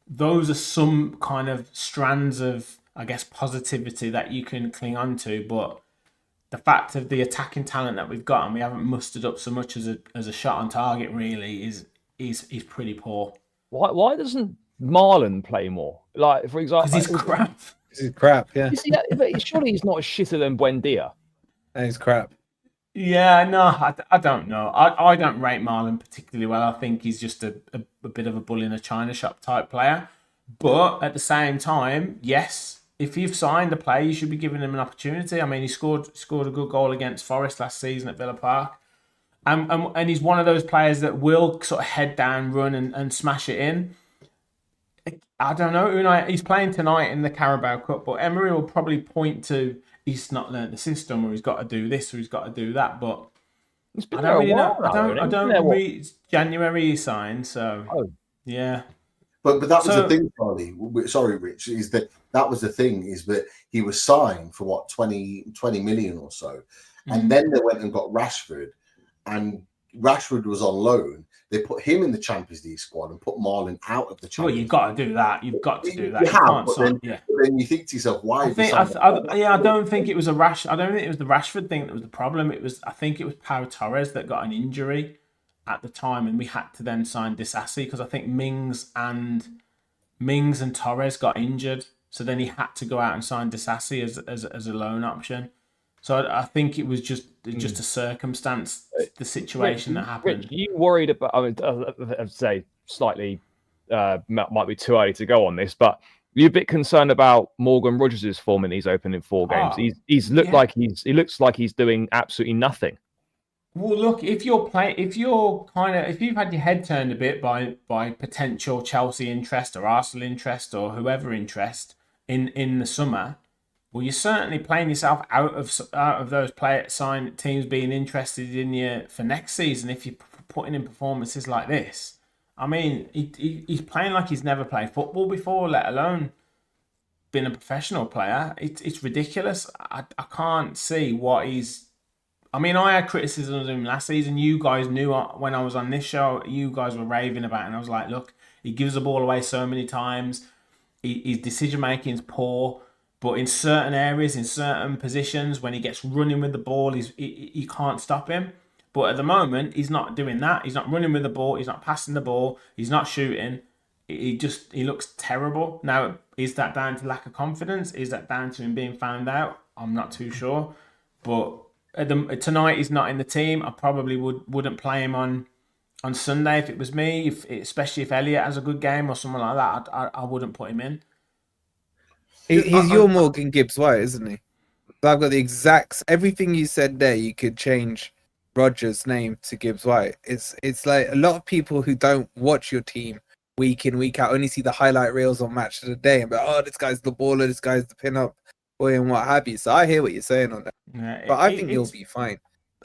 Those are some kind of strands of, I guess, positivity that you can cling on to. But the fact of the attacking talent that we've got, and we haven't mustered up so much as a shot on target, really is pretty poor. Why doesn't Marlon play more? Like, for example, because he's crap. He's crap, yeah. But surely he's not shitter than Buendia. And he's crap. Yeah, no, I don't know. I don't rate Marlon particularly well. I think he's just a bit of a bull in a china shop type player. But at the same time, yes, if you've signed a player, you should be giving him an opportunity. I mean, he scored a good goal against Forest last season at Villa Park. And he's one of those players that will sort of head down, run and smash it in. I don't know. He's playing tonight in the Carabao Cup, but Emery will probably point to he's not learnt the system, or he's got to do this, or he's got to do that. But I don't really know. I don't read. It's January he signed, so yeah. But that was the thing, Charlie. Sorry, Rich. Is that was the thing? Is that he was signed for what 20 million or so, and then they went and got Rashford, and Rashford was on loan. They put him in the Champions League squad and put Marlon out of the Champions League. Well, you've got to do that. You've got to do that. Then you think to yourself, why? I don't think it was I don't think it was the Rashford thing that was the problem. I think it was Pau Torres that got an injury at the time, and we had to then sign Disasi because I think Mings and Torres got injured. So then he had to go out and sign Disasi as a loan option. So I think it was just a circumstance, the situation that happened. Rich, you worried about? I mean, I'd say slightly might be too early to go on this, but you're a bit concerned about Morgan Rogers' form in these opening 4 games. He looks like he's doing absolutely nothing. Well, look, if you've had your head turned a bit by potential Chelsea interest or Arsenal interest or whoever interest in the summer. Well, you're certainly playing yourself out of those teams being interested in you for next season if you're putting in performances like this. I mean, he's playing like he's never played football before, let alone been a professional player. It's ridiculous. I can't see what he's... I mean, I had criticism of him last season. You guys knew when I was on this show, you guys were raving about it, and I was like, look, he gives the ball away so many times. His decision-making is poor. But in certain areas, in certain positions, when he gets running with the ball, he can't stop him. But at the moment, he's not doing that. He's not running with the ball. He's not passing the ball. He's not shooting. He looks terrible. Now, is that down to lack of confidence? Is that down to him being found out? I'm not too sure. But tonight, he's not in the team. I probably wouldn't play him on Sunday if it was me, especially if Elliott has a good game or something like that. I wouldn't put him in. He's your Morgan Gibbs-White, isn't he? So I've got the exact everything you said there. You could change Rogers' name to Gibbs-White. It's like a lot of people who don't watch your team week in, week out only see the highlight reels on Match of the Day and be like, oh, this guy's the baller, this guy's the pin-up boy, and what have you. So I hear what you're saying on that, but I think he'll be fine.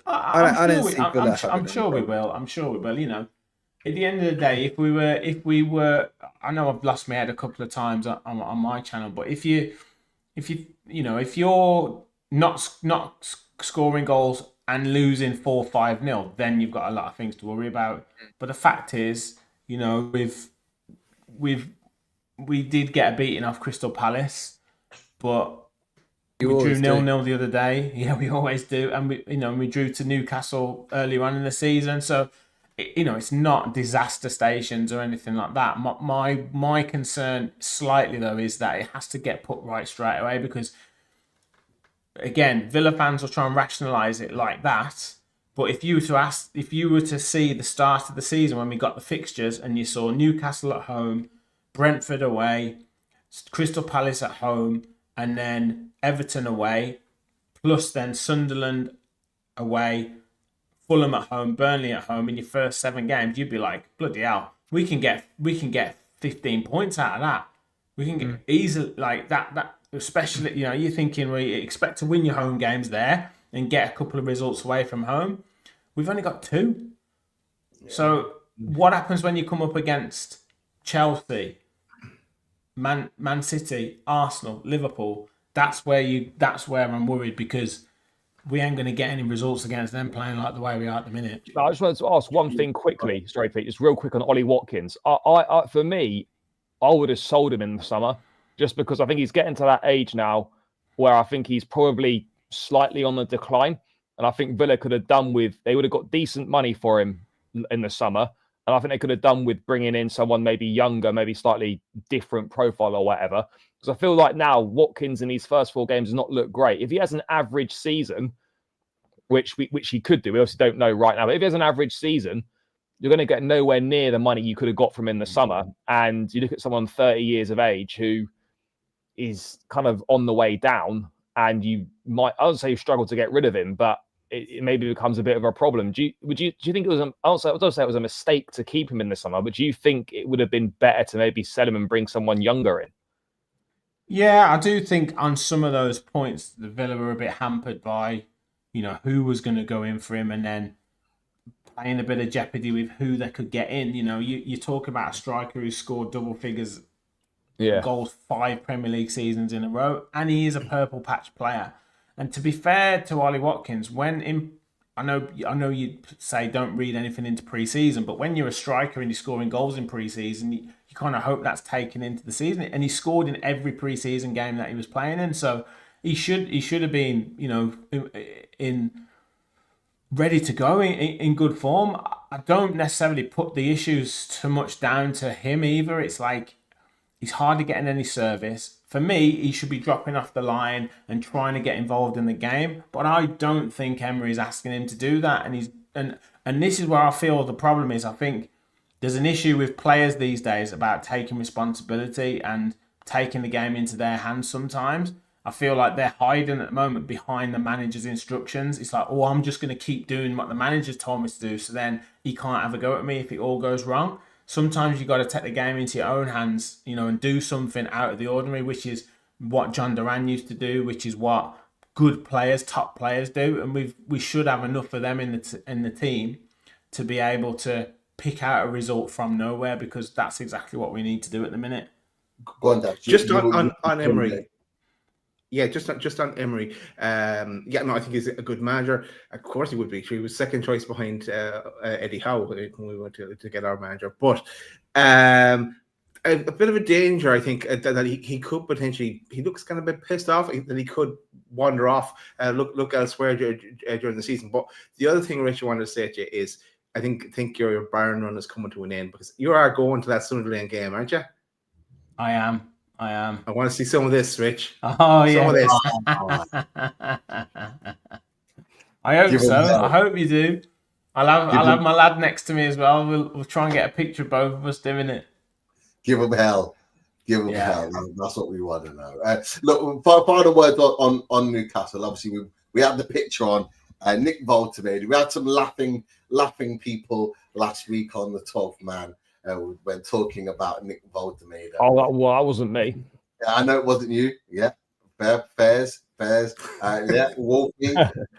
I'm sure we will. You know, at the end of the day, if we were, I know I've lost my head a couple of times on my channel, but if you're not scoring goals and losing 4-5-0, then you've got a lot of things to worry about. But the fact is, you know, we did get a beating off Crystal Palace, but we drew 0-0 the other day. Yeah, we always do, and we drew to Newcastle earlier on in the season. So, you know, it's not disaster stations or anything like that. My concern slightly though is that it has to get put right straight away, because again, Villa fans will try and rationalise it like that. But if you were to see the start of the season when we got the fixtures and you saw Newcastle at home, Brentford away, Crystal Palace at home, and then Everton away, plus then Sunderland away, Fulham at home, Burnley at home in your first 7 games, you'd be like, bloody hell, we can get 15 points out of that. We can get easily like that. Especially, you know, you're thinking we expect to win your home games there and get a couple of results away from home. We've only got 2. Yeah. So what happens when you come up against Chelsea, Man City, Arsenal, Liverpool? That's where I'm worried, because we ain't going to get any results against them playing like the way we are at the minute. I just wanted to ask one thing quickly. Sorry, Pete, just real quick on Ollie Watkins. I for me, I would have sold him in the summer, just because I think he's getting to that age now where I think he's probably slightly on the decline. And I think Villa could have done with, they would have got decent money for him in the summer. And I think they could have done with bringing in someone maybe younger, maybe slightly different profile or whatever. Because I feel like now Watkins in these first 4 games has not looked great. If he has an average season, which he could do. We obviously don't know right now. But if he has an average season, you're going to get nowhere near the money you could have got from him in the summer. And you look at someone 30 years of age who is kind of on the way down, and you might, I would say, struggle to get rid of him, but it maybe becomes a bit of a problem. Do you think it was I don't say it was a mistake to keep him in the summer, but do you think it would have been better to maybe sell him and bring someone younger in? Yeah, I do think on some of those points, the Villa were a bit hampered by, who was going to go in for him, and then playing a bit of jeopardy with who they could get in. You talk about a striker who scored double figures goals 5 Premier League seasons in a row, and he is a purple patch player. And to be fair to Ollie Watkins, I know you say don't read anything into pre-season, but when you're a striker and you're scoring goals in pre-season, you kind of hope that's taken into the season. And he scored in every pre-season game that he was playing in, so he should have been, in ready to go in good form. I don't necessarily put the issues too much down to him either. It's like he's hardly getting any service. For me, he should be dropping off the line and trying to get involved in the game. But I don't think Emery's asking him to do that. And this is where I feel the problem is. I think there's an issue with players these days about taking responsibility and taking the game into their hands sometimes. I feel like they're hiding at the moment behind the manager's instructions. It's like, I'm just going to keep doing what the manager's told me to do, so then he can't have a go at me if it all goes wrong. Sometimes you got to take the game into your own hands, and do something out of the ordinary, which is what John Duran used to do, which is what good players, top players do, and we should have enough of them in the team to be able to pick out a result from nowhere, because that's exactly what we need to do at the minute. Go on, Dave. Just on Emery. Yeah, just on Emery. I think he's a good manager. Of course he would be. He was second choice behind Eddie Howe when we went to get our manager. But a bit of a danger, I think, that he could potentially. He looks kind of a bit pissed off that he could wander off, look elsewhere during the season. But the other thing, Rich, I wanted to say to you is, I think your Bayern run is coming to an end, because you are going to that Sunderland game, aren't you? I am. I want to see some of this, Rich. Oh, yeah. Some of this. I hope so. I hope you do. I'll have my lad next to me as well. We'll try and get a picture of both of us doing it. Give them hell. Give them hell. That's what we want to know. Look, final words on Newcastle. Obviously, we had the picture on Nick Voltemade. We had some laughing people last week on the 12th man. When talking about Nick Voltemade. Oh, that wasn't me. Yeah, I know it wasn't you. Yeah, fairs. Wolfie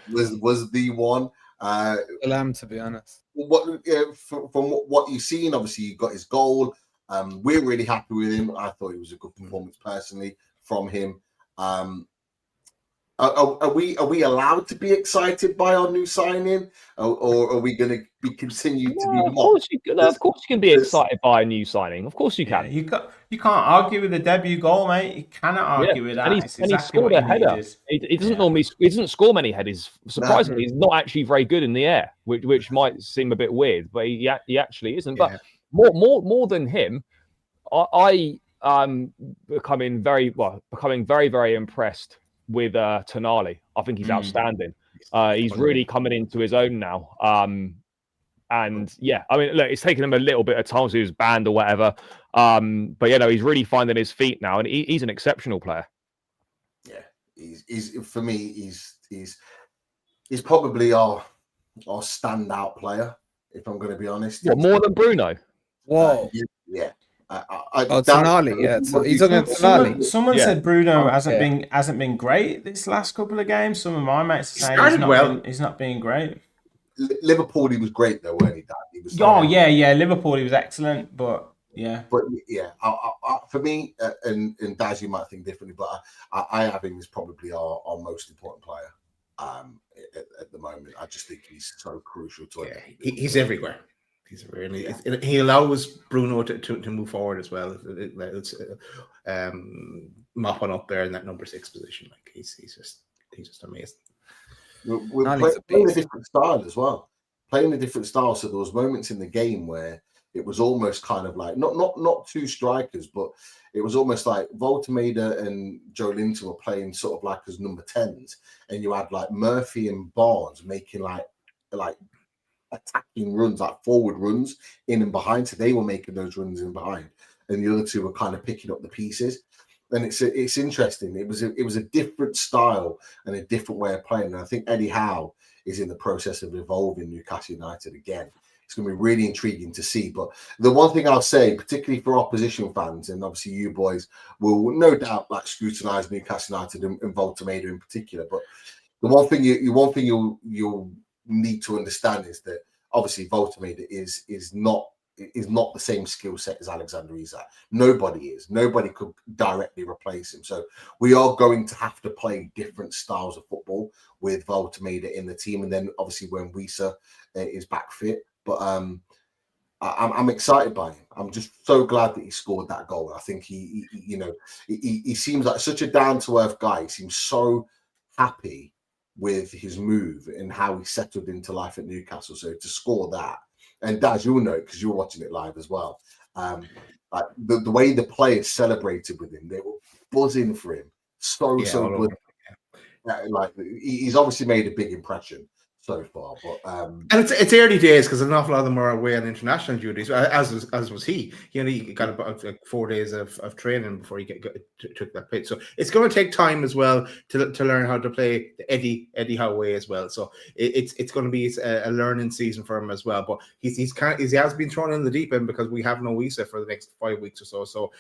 was the one. To be honest. From what you've seen, obviously you got his goal. We're really happy with him. I thought it was a good performance personally from him. Are we allowed to be excited by our new signing, or are we going to be continued to be mocked? Of course you can be excited by a new signing. Of course you can. Yeah, you can't argue with the debut goal, mate. You cannot argue with that. And he scored a header. He doesn't score many headers. Surprisingly, he's not actually very good in the air, which might seem a bit weird, but he actually isn't. But more than him, I becoming very, very impressed with Tonali. I think he's outstanding. He's really coming into his own now. And yeah, I mean, look, it's taken him a little bit of time, so he was banned or whatever. But he's really finding his feet now, and he's an exceptional player. Yeah, he's for me, he's probably our standout player, if I'm going to be honest. What, more than Bruno? Whoa. Yeah. Tonali, yeah. So he's talking about Tonali. Someone said Bruno hasn't been great this last couple of games. Some of my mates are saying he's not being great. Liverpool, he was great though, weren't he, Dad? He was. Liverpool, he was excellent, but yeah. But yeah, for me, and Daz, you might think differently, but I have him as probably our most important player at the moment. I just think he's so crucial to it. He's everywhere. He's really. He allows Bruno to move forward as well. It's mopping up there in that number 6 position. Like he's just amazing. We're playing a different style as well. Playing a different style. So there was moments in the game where it was almost kind of like not two strikers, but it was almost like Voltemade and Joe Linton were playing sort of like as number 10s, and you had like Murphy and Barnes making like attacking runs, like forward runs in and behind. So they were making those runs in behind, and the other two were kind of picking up the pieces. And it's interesting. It was a different style and a different way of playing. And I think Eddie Howe is in the process of evolving Newcastle United again. It's going to be really intriguing to see. But the one thing I'll say, particularly for opposition fans, and obviously you boys will no doubt like scrutinise Newcastle United and Voltemade in particular. But the one thing you'll need to understand is that obviously Voltemade is not the same skill set as Alexander Isak. Nobody is. Nobody could directly replace him. So we are going to have to play different styles of football with Voltemade in the team, and then obviously when Wisa is back fit. But I'm excited by him. I'm just so glad that he scored that goal. I think he seems like such a down-to-earth guy. He seems so happy with his move and how he settled into life at Newcastle. So to score that, and Daz, you'll know because you're watching it live as well. Like the way the players celebrated with him, they were buzzing for him. So good. Like he's obviously made a big impression so far, but and it's early days because an awful lot of them are away on international duties, as was he. He got about like 4 days of training before he took that pitch. So it's going to take time as well to learn how to play the Eddie Howe way as well. So it's going to be a learning season for him as well. But he has been thrown in the deep end because we have no Wisa for the next 5 weeks or so. So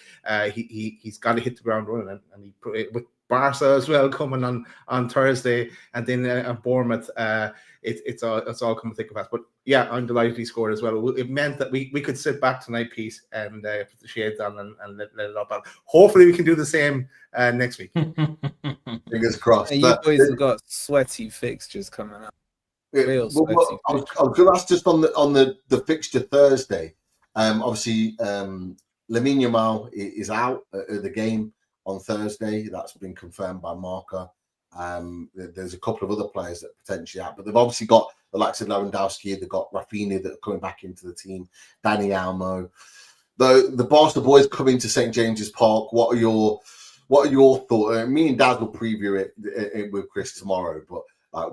he's got to hit the ground running, and he with Barca as well coming on Thursday, and then Bournemouth. It's all coming thick of us. But yeah, I'm delighted he scored as well. It meant that we could sit back tonight, Pete, and put the shades on and let it up out. Hopefully we can do the same next week. Fingers crossed. And you boys have got sweaty fixtures coming up. I was going to ask just on the fixture Thursday. Obviously, Lamine Yamal is out at the game on Thursday. That's been confirmed by Marca. There's a couple of other players that are potentially out, but they've obviously got the likes of Lewandowski. They've got Rafinha that are coming back into the team. Dani Almo. The Barca boys coming to St James's Park. What are your thoughts? Me and Dad will preview it with Chris tomorrow. But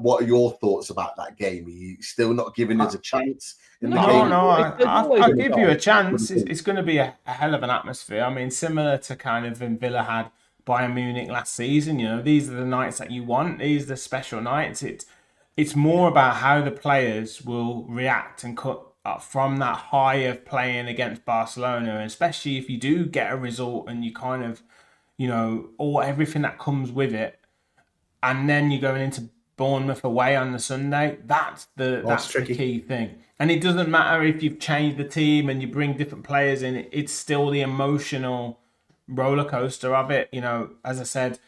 what are your thoughts about that game? Are you still not giving us a chance? I'll give you a chance. It's going to be a hell of an atmosphere. I mean, similar to kind of when Villa had Bayern Munich last season. These are the nights that you want. These are the special nights. It's more about how the players will react and cut up from that high of playing against Barcelona, and especially if you do get a result and you kind of, or everything that comes with it, and then you're going into Bournemouth away on the Sunday. That's the key thing. And it doesn't matter if you've changed the team and you bring different players in. It's still the emotional roller coaster of it. As I said,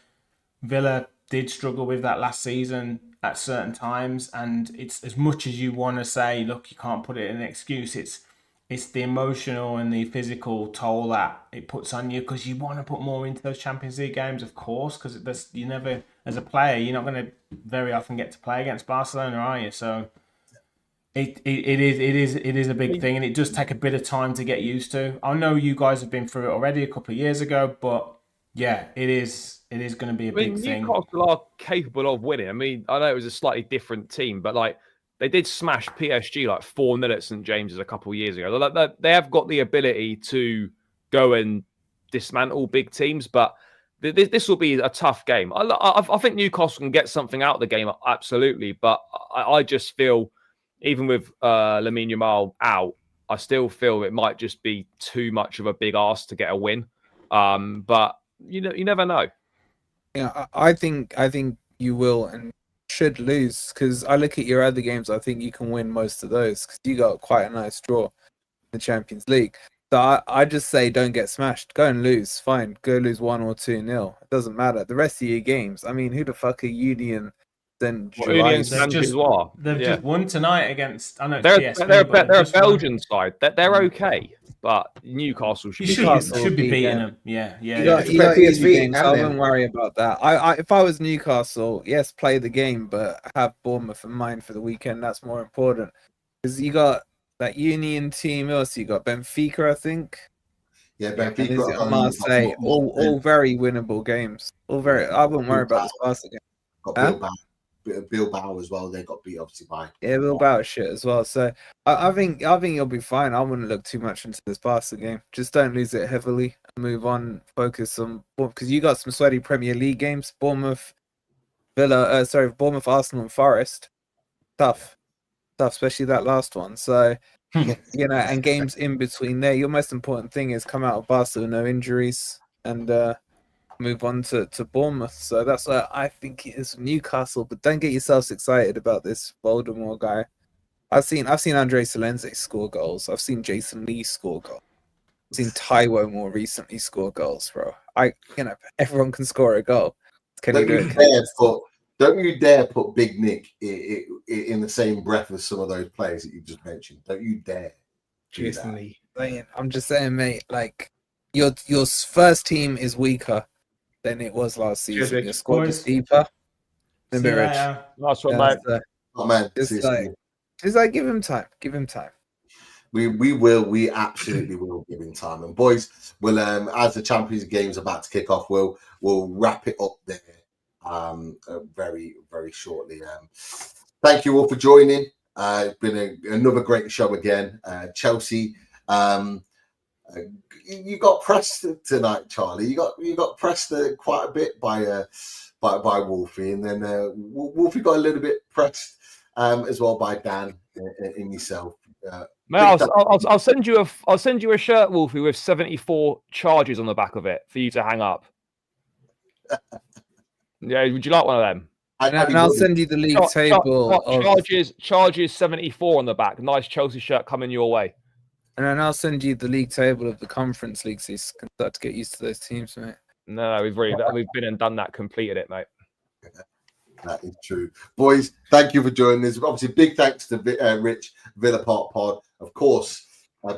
Villa did struggle with that last season at certain times, and it's as much as you want to say, look, you can't put it in an excuse. It's the emotional and the physical toll that it puts on you, because you want to put more into those Champions League games, of course, because you never, as a player, you're not going to very often get to play against Barcelona, are you? So it is a big thing, and it does take a bit of time to get used to. I know you guys have been through it already a couple of years ago, but yeah, it is going to be a big thing. Newcastle are capable of winning. I mean, I know it was a slightly different team, but they did smash PSG 4-0 at St James's a couple of years ago. They have got the ability to go and dismantle big teams, but this will be a tough game. I think Newcastle can get something out of the game, absolutely, but I just feel, even with Lamine Yamal out, I still feel it might just be too much of a big ask to get a win. But you never know. Yeah, I think you will and should lose, because I look at your other games. I think you can win most of those because you got quite a nice draw in the Champions League. So I just say don't get smashed. Go and lose. Fine. Go lose 1 or 2-0. It doesn't matter. The rest of your games. I mean, who the fuck are Union? Then they've just won tonight against. I know they're a Belgian side. They're okay, but Newcastle should be beating them. Yeah. You got PSV games, so I wouldn't worry about that. If I was Newcastle, yes, play the game, but have Bournemouth in mind for the weekend. That's more important, because you got that Union team. Also, you got Benfica, I think. Yeah, Benfica. Marseille. All very winnable games. All very. I wouldn't worry about this Barca game. Got Bilbao as well. They got beat obviously by. Yeah, Bilbao shit as well. So I think you'll be fine. I wouldn't look too much into this Barca game. Just don't lose it heavily. Move on. Focus on, because you got some sweaty Premier League games. Bournemouth, Arsenal, and Forest. Tough, especially that last one. So and games in between there. Your most important thing is come out of Barca with no injuries and move on to Bournemouth. So that's what I think it is Newcastle. But don't get yourselves excited about this Voldemort guy. I've seen Andre Solense score goals. I've seen Jason Lee score goals. I've seen Taiwo more recently score goals, bro. Everyone can score a goal. Can you do it? Don't you dare put Big Nick in the same breath as some of those players that you just mentioned. Don't you dare. Jason Lee. I'm just saying, mate, like your first team is weaker than it was last season. Your squad is deeper. Last one, mate. Oh man, just like give him time. We absolutely will give him time. And boys, we'll as the Champions League game's about to kick off, we'll wrap it up there very, very shortly. Thank you all for joining. It's been another great show again. Chelsea, you got pressed tonight, Charlie. You got pressed quite a bit by Wolfie, and then Wolfie got a little bit pressed as well by Dan and yourself. Mate, I'll send you a shirt, Wolfie, with 74 charges on the back of it for you to hang up. Yeah, would you like one of them? And I'll send you the league table. Charges 74 on the back. Nice Chelsea shirt coming your way. And then I'll send you the league table of the Conference League, so you can start to get used to those teams, mate. No, we've been and done that, completed it, mate. That is true. Boys, thank you for joining us. Obviously, big thanks to Rich, Villa Park Pod. Of course,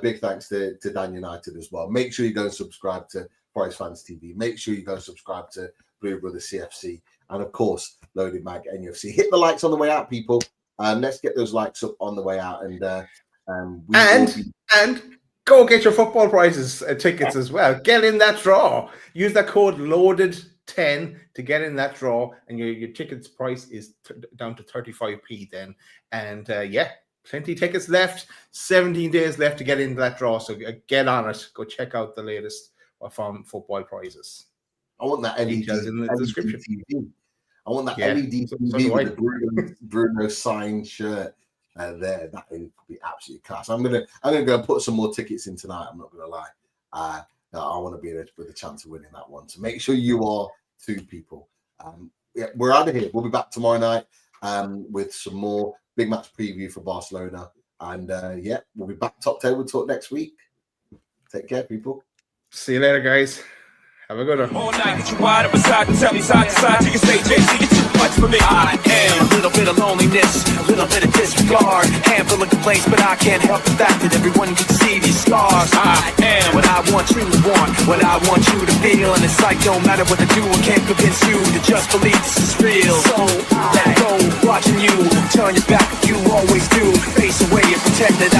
big thanks to Dan United as well. Make sure you go and subscribe to Forest Fans TV. Make sure you go and subscribe to Blue Brothers CFC. And of course, Loaded Mag NUFC. Hit the likes on the way out, people. Let's get those likes up on the way out. And go get your football prizes tickets as well. Get in that draw. Use that code LOADED10 to get in that draw, and your tickets price is down to 35p then. And plenty tickets left. 17 days left to get into that draw. So get on it. Go check out the latest from football prizes. I want that LED in the description. TV. I want that LED TV with the Bruno signed shirt there. That would be absolutely class. I'm gonna go and put some more tickets in tonight. I'm not gonna lie. I want to be there with a chance of winning that one. So make sure you are two people. We're out of here. We'll be back tomorrow night with some more big match preview for Barcelona. And we'll be back top table talk next week. Take care, people. See you later, guys. Have a good one. All night, get you wide up beside and tell me side to side. You can say, JC, you're too much for me. I am a little bit of loneliness, a little bit of disregard, handful of complaints, but I can't help the fact that everyone can see these scars. I am what I want you to want, what I want you to feel, and it's like no matter what I do, I can't convince you to just believe this is real. So let go, watching you turn your back if you always do. Face away and pretend that